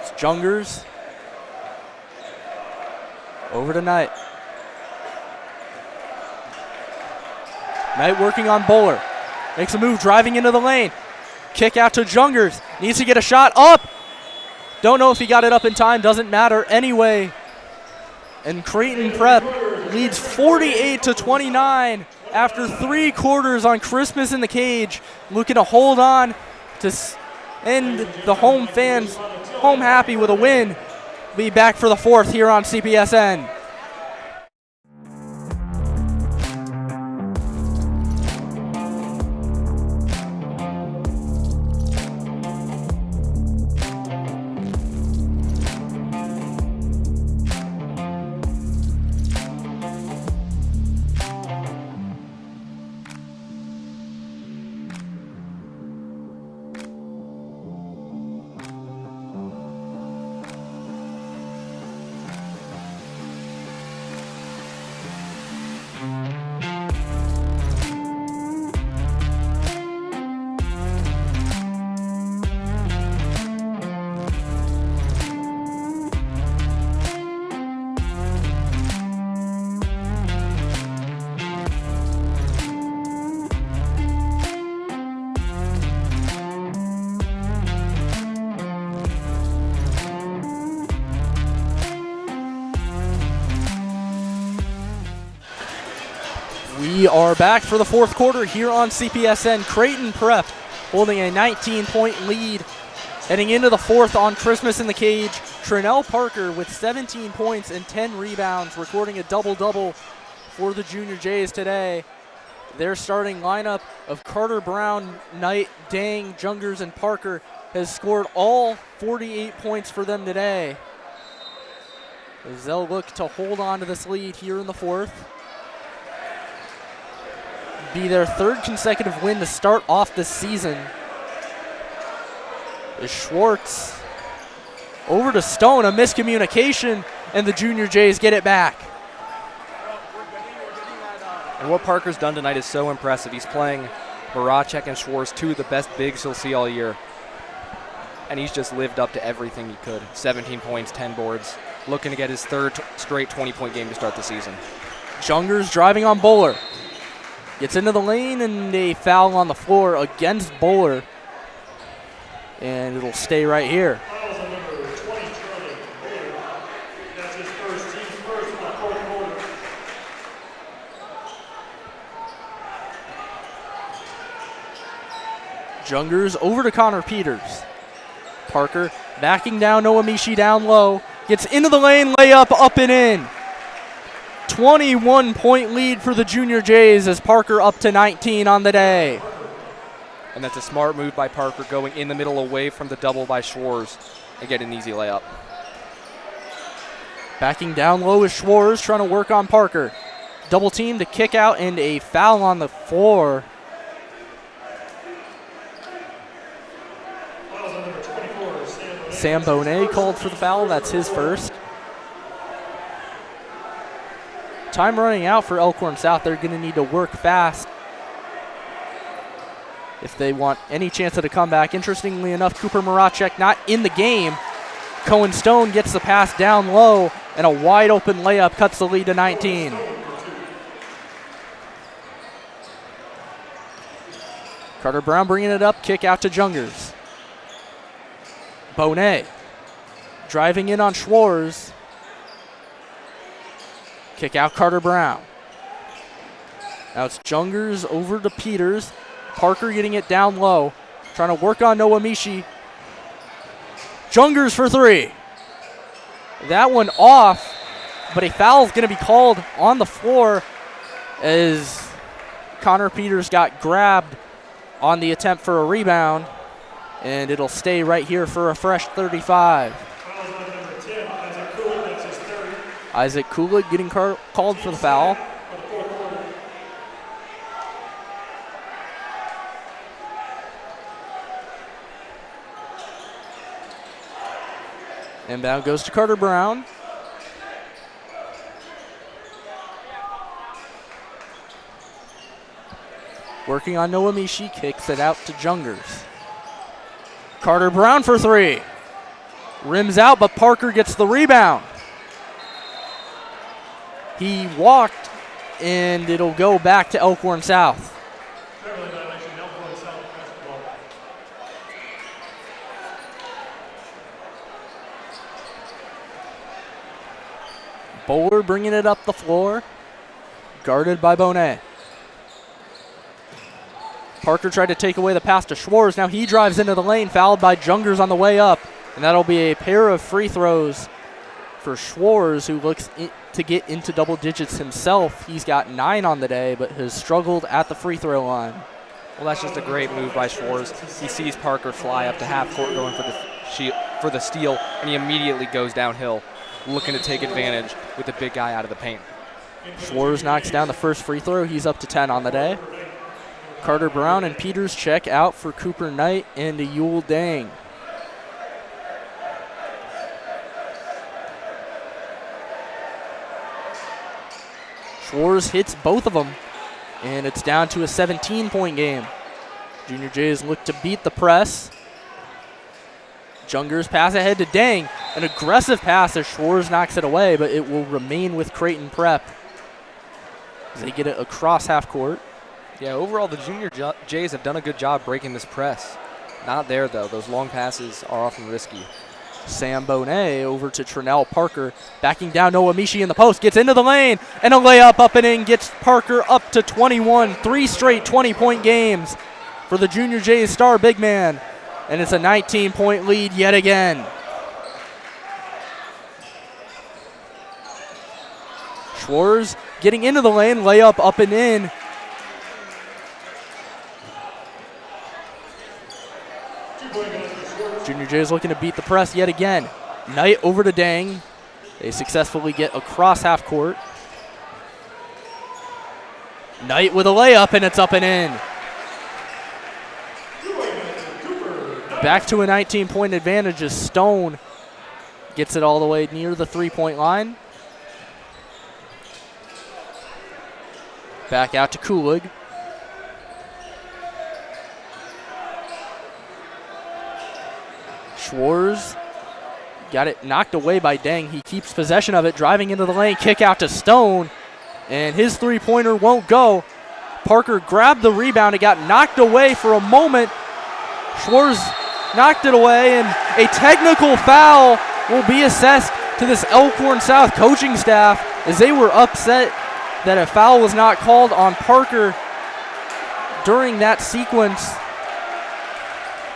It's Jungers. Over to Knight. Knight working on Bowler. Makes a move, driving into the lane. Kick out to Jungers. Needs to get a shot up. Don't know if he got it up in time. Doesn't matter anyway. And Creighton Prep leads 48-29 after 3 quarters on Christmas in the Cage. Looking to hold on to end the home fans home happy with a win. Be back for the 4th here on CPSN. We are back for the 4th quarter here on CPSN. Creighton Prep holding a 19-point lead heading into the 4th on Christmas in the Cage. Trinell Parker with 17 points and 10 rebounds, recording a double-double for the Junior Jays today. Their starting lineup of Carter Brown, Knight, Dang, Jungers, and Parker has scored all 48 points for them today, as they'll look to hold on to this lead here in the 4th. Be their 3rd consecutive win to start off this season. As Schwartz Over to Stone, a miscommunication, and the Junior Jays get it back. And what Parker's done tonight is so impressive. He's playing Maracek and Schwartz, two of the best bigs he'll see all year. And he's just lived up to everything he could. 17 points, 10 boards. Looking to get his third straight 20-point game to start the season. Jungers driving on Bowler. Gets into the lane, and a foul on the floor against Bowler. And it'll stay right here. Fouls on number 20, Charlie Bullard. That's his first, team's first in the fourth quarter. Jungers over to Connor Peters. Parker backing down, Noamishi down low. Gets into the lane, layup up and in. 21-point lead for the Junior Jays as Parker up to 19 on the day. And that's a smart move by Parker, going in the middle away from the double by Schwartz and get an easy layup. Backing down low is Schwartz trying to work on Parker. Double team to kick out and a foul on the floor. Fouls on number 24, Sam Bonet called for the foul. That's his first. Time running out for Elkhorn South. They're going to need to work fast if they want any chance at a comeback. Interestingly enough, Cooper Maracek not in the game. Cohen Stone gets the pass down low, and a wide open layup cuts the lead to 19. Carter Brown bringing it up, kick out to Jungers. Bonet driving in on Schwartz. Kick out Carter Brown. Now it's Jungers over to Peters. Parker getting it down low, trying to work on Noamishi. Jungers for three. That one off, but a foul is going to be called on the floor as Connor Peters got grabbed on the attempt for a rebound, and it'll stay right here for a fresh 35. Fouls on number 10, Isaac Kulik, that's his third. Isaac Kulik getting called for the foul. For the fourth quarter. Inbound goes to Carter Brown. Working on Noamishi, kicks it out to Jungers. Carter Brown for three. Rims out, but Parker gets the rebound. He walked, and it'll go back to Elkhorn South. Traveling violation, Elkhorn South basketball. Bowler bringing it up the floor, guarded by Bonet. Parker tried to take away the pass to Schwartz. Now he drives into the lane, fouled by Jungers on the way up. And that'll be a pair of free throws for Schwartz, who looks to get into double digits himself. He's got 9 on the day, but has struggled at the free throw line. Well, that's just a great move by Schwartz. He sees Parker fly up to half court going for the steal, and he immediately goes downhill, looking to take advantage with the big guy out of the paint. Schwartz knocks down the first free throw. He's up to 10 on the day. Carter Brown and Peters check out for Cooper Knight and Yule Dang. Schwartz hits both of them, and it's down to a 17-point game. Junior Jays look to beat the press. Jungers pass ahead to Dang. An aggressive pass as Schwartz knocks it away, but it will remain with Creighton Prep as they get it across half court. Yeah, overall, the Junior Jays have done a good job breaking this press. Not there, though. Those long passes are often risky. Sam Bonet over to Trinell Parker. Backing down Noamishi in the post. Gets into the lane. And a layup up and in. Gets Parker up to 21. 3 straight 20-point games for the Junior Jays star big man. And it's a 19-point lead yet again. Schwartz getting into the lane. Layup up and in. Junior Jays looking to beat the press yet again. Knight over to Dang. They successfully get across half court. Knight with a layup, and it's up and in. Back to a 19-point advantage as Stone Gets it all the way near the three-point line. Back out to Kulig. Schwarz got it knocked away by Deng. He keeps possession of it, driving into the lane, kick out to Stone, and his three-pointer won't go. Parker grabbed the rebound. It got knocked away for a moment. Schwarz knocked it away, and a technical foul will be assessed to this Elkhorn South coaching staff as they were upset that a foul was not called on Parker during that sequence.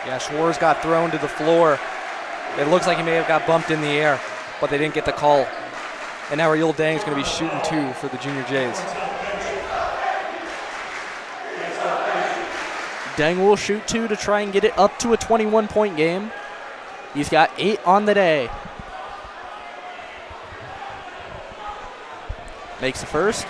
Yeah, Schwarz got thrown to the floor. It looks like he may have got bumped in the air, but they didn't get the call. And now Ariel Dang's going to be shooting 2 for the Junior Jays. Deng will shoot 2 to try and get it up to a 21-point game. He's got 8 on the day. Makes the first.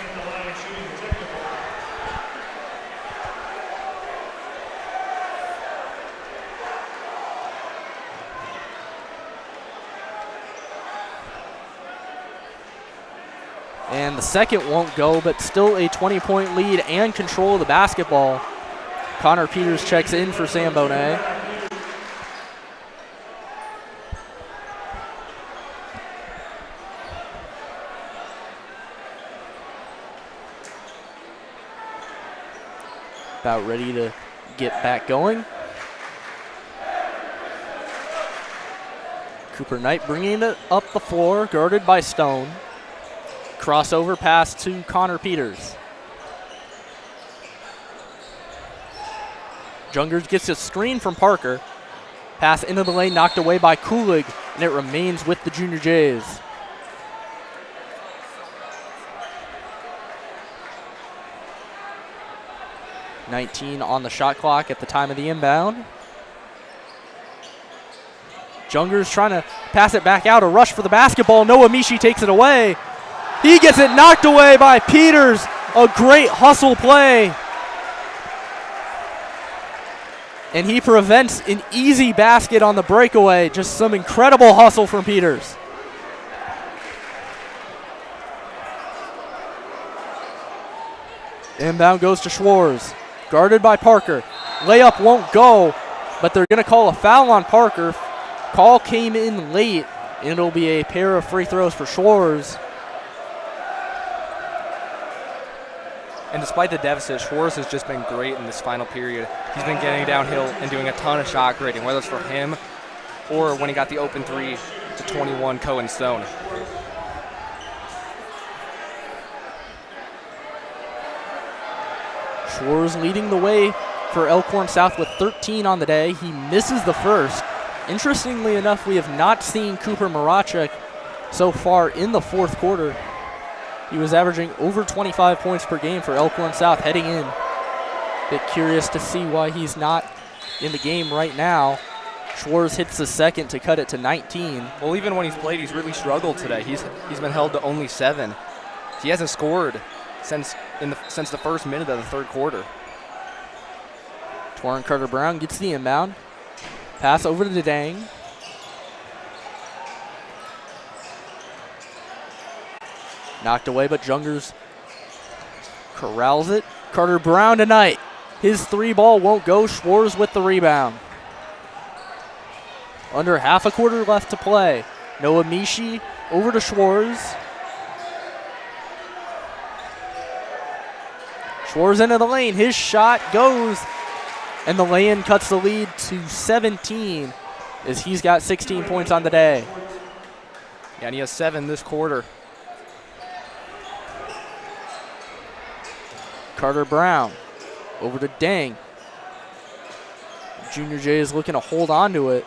And the second won't go, but still a 20-point lead and control of the basketball. Connor Peters checks in for Sam Bonet. About ready to get back going. Cooper Knight bringing it up the floor, guarded by Stone. Crossover pass to Connor Peters. Jungers gets a screen from Parker. Pass into the lane, knocked away by Kulig, and it remains with the Junior Jays. .19 on the shot clock at the time of the inbound. Jungers trying to pass it back out, a rush for the basketball. Noah Mishi takes it away. He gets it knocked away by Peters. A great hustle play. And he prevents an easy basket on the breakaway. Just some incredible hustle from Peters. Inbound goes to Schwarz. Guarded by Parker. Layup won't go, but they're going to call a foul on Parker. Call came in late, and it'll be a pair of free throws for Schwarz. And despite the deficit, Schwarz has just been great in this final period. He's been getting downhill and doing a ton of shot creating, whether it's for him or when he got the open 3 to 21 Cohen Stone. Schwarz leading the way for Elkhorn South with 13 on the day. He misses the first. Interestingly enough, we have not seen Cooper Marachek so far in the fourth quarter. He was averaging over 25 points per game for Elkhorn South heading in. Bit curious to see why he's not in the game right now. Schwarz hits the second to cut it to 19. Well, even when he's played, he's really struggled today. He's been held to only 7. He hasn't scored since the first minute of the third quarter. Torrin Carter-Brown gets the inbound. Pass over to Dang. Knocked away, but Jungers corrals it. Carter-Brown tonight. His 3 ball won't go. Schwarz with the rebound. Under half a quarter left to play. Noah Mishi over to Schwarz. Schwarz into the lane. His shot goes, and the lay-in cuts the lead to 17 as he's got 16 points on the day. Yeah, and he has 7 this quarter. Carter-Brown over to Dang. Junior J is looking to hold on to it.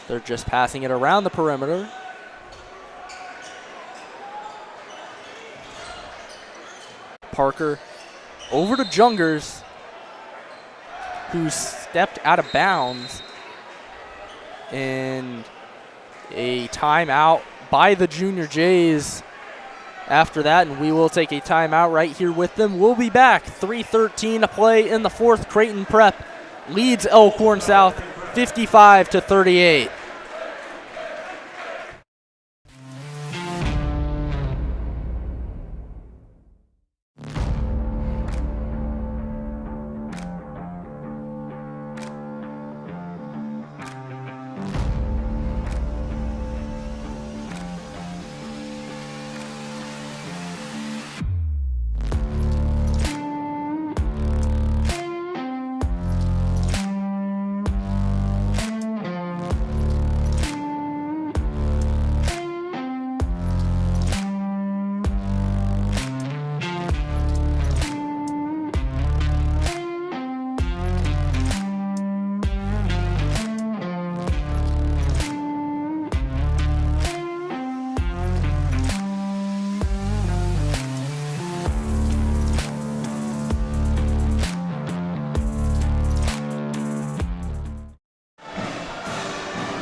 They're just passing it around the perimeter. Parker over to Jungers, who stepped out of bounds. And a timeout by the Junior Jays after that, and we will take a timeout right here with them. We'll be back. 3:13 to play in the fourth. Creighton Prep leads Elkhorn South 55-38.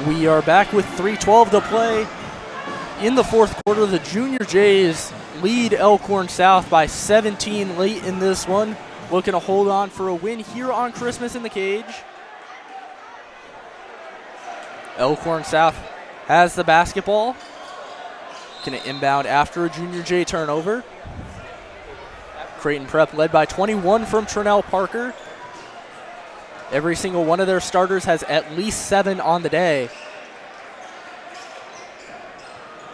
We are back with 3:12 to play. In the fourth quarter, the Junior Jays lead Elkhorn South by 17 late in this one. Looking to hold on for a win here on Christmas in the Cage. Elkhorn South has the basketball. Going to inbound after a Junior Jay turnover. Creighton Prep led by 21 from Trinell Parker. Every single one of their starters has at least 7 on the day.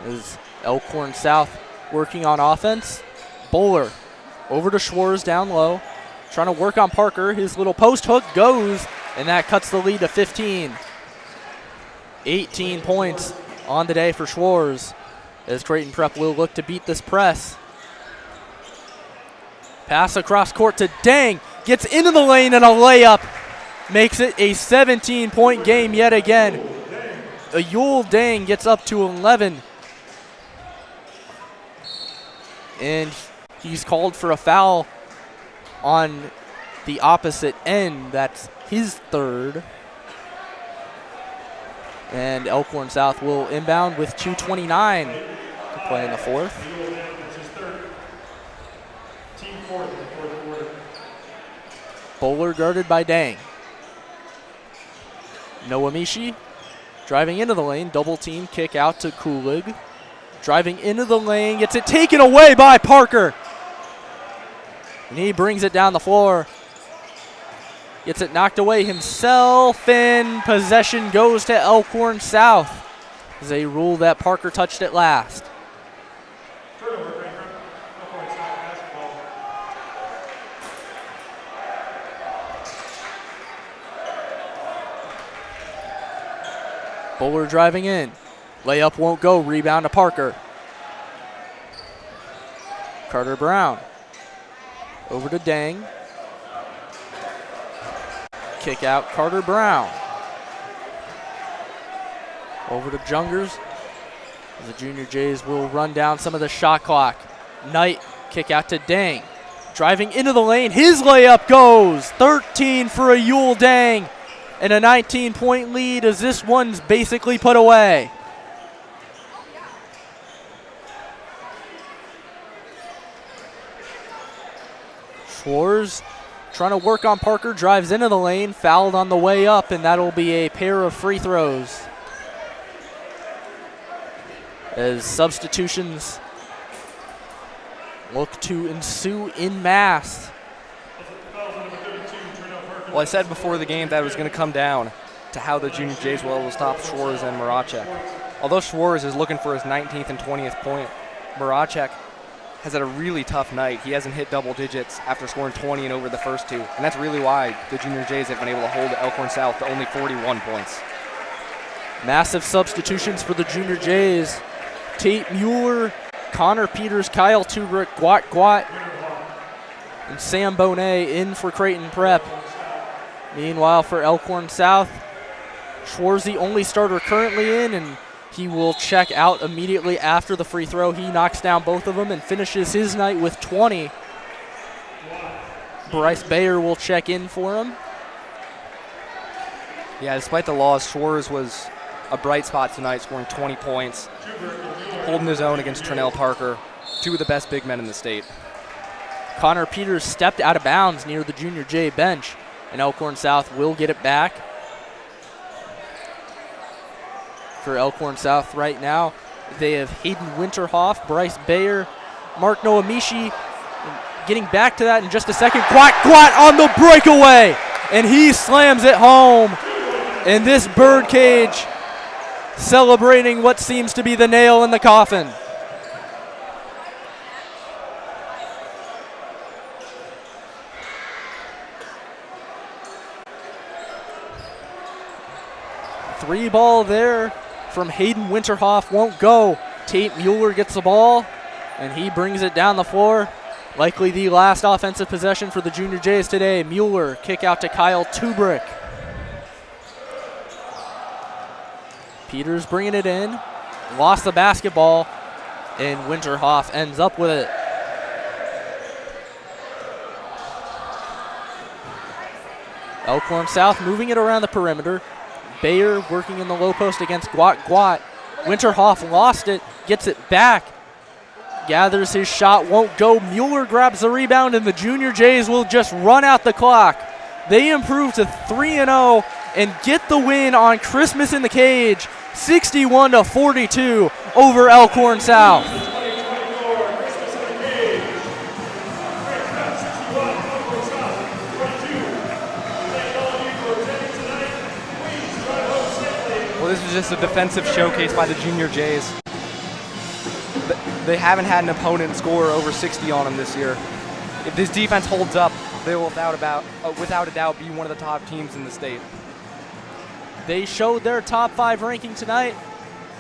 Is Elkhorn South working on offense. Bowler over to Schwartz down low. Trying to work on Parker. His little post hook goes, and that cuts the lead to 15. 18 points on the day for Schwartz, as Creighton Prep will look to beat this press. Pass across court to Dang. Gets into the lane and a layup. Makes it a 17-point game yet again. Yule Dang gets up to 11. And he's called for a foul on the opposite end. That's his third. And Elkhorn South will inbound with 2:29 to play in the fourth. Bowler guarded by Dang. Noamishi driving into the lane, double team, kick out to Kulig. Driving into the lane, gets it taken away by Parker. And he brings it down the floor. Gets it knocked away himself, and possession goes to Elkhorn South. They rule that Parker touched it last. Bowler driving in. Layup won't go. Rebound to Parker. Carter Brown. Over to Dang. Kick out Carter Brown. Over to Jungers. The Junior Jays will run down some of the shot clock. Knight, kick out to Dang. Driving into the lane. His layup goes. 13 for a Yule Dang. And a 19-point lead as this one's basically put away. Schwartz trying to work on Parker, drives into the lane, fouled on the way up, and that'll be a pair of free throws. As substitutions look to ensue in mass. Well, I said before the game that it was going to come down to how the Junior Jays will able to stop Schwartz and Maracek. Although Schwartz is looking for his 19th and 20th point, Maracek has had a really tough night. He hasn't hit double digits after scoring 20 and over the first two, and that's really why the Junior Jays have been able to hold Elkhorn South to only 41 points. Massive substitutions for the Junior Jays. Tate Mueller, Connor Peters, Kyle Tubrick, Gwat, and Sam Bonet in for Creighton Prep. Meanwhile, for Elkhorn South, Schwartz the only starter currently in, and he will check out immediately after the free throw. He knocks down both of them and finishes his night with 20. Bryce Bayer will check in for him. Yeah, despite the loss, Schwartz was a bright spot tonight, scoring 20 points, holding his own against Trinell Parker, two of the best big men in the state. Connor Peters stepped out of bounds near the Junior J bench, and Elkhorn South will get it back. for Elkhorn South right now. They have Hayden Winterhoff, Bryce Bayer, Mark Noamishi. Getting back to that in just a second. Gwat on the breakaway, and he slams it home. And this Birdcage celebrating what seems to be the nail in the coffin. Three ball there from Hayden Winterhoff, won't go. Tate Mueller gets the ball, and he brings it down the floor. Likely the last offensive possession for the Junior Jays today. Mueller, kick out to Kyle Tubrick. Peters bringing it in, lost the basketball, and Winterhoff ends up with it. Elkhorn South moving it around the perimeter. Bayer working in the low post against Gwat. Winterhoff lost it, gets it back, gathers his shot, won't go. Mueller grabs the rebound, and the Junior Jays will just run out the clock. They improve to 3-0 and get the win on Christmas in the Cage, 61-42 over Elkhorn South. Well, this is just a defensive showcase by the Junior Jays. They haven't had an opponent score over 60 on them this year. If this defense holds up, they will without a doubt be one of the top teams in the state. They showed their top 5 ranking tonight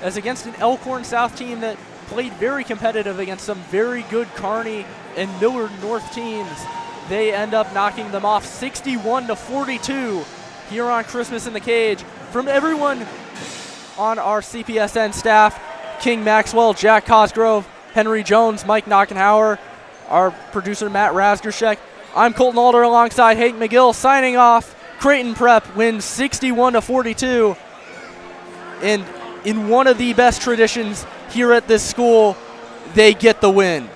as against an Elkhorn South team that played very competitive against some very good Kearney and Millard North teams. They end up knocking them off 61-42 here on Christmas in the Cage. From everyone on our CPSN staff, King Maxwell, Jack Cosgrove, Henry Jones, Mike Knockenhauer, our producer Matt Rasgershek. I'm Colton Alder alongside Hank McGill signing off. Creighton Prep wins 61-42. And in one of the best traditions here at this school, they get the win.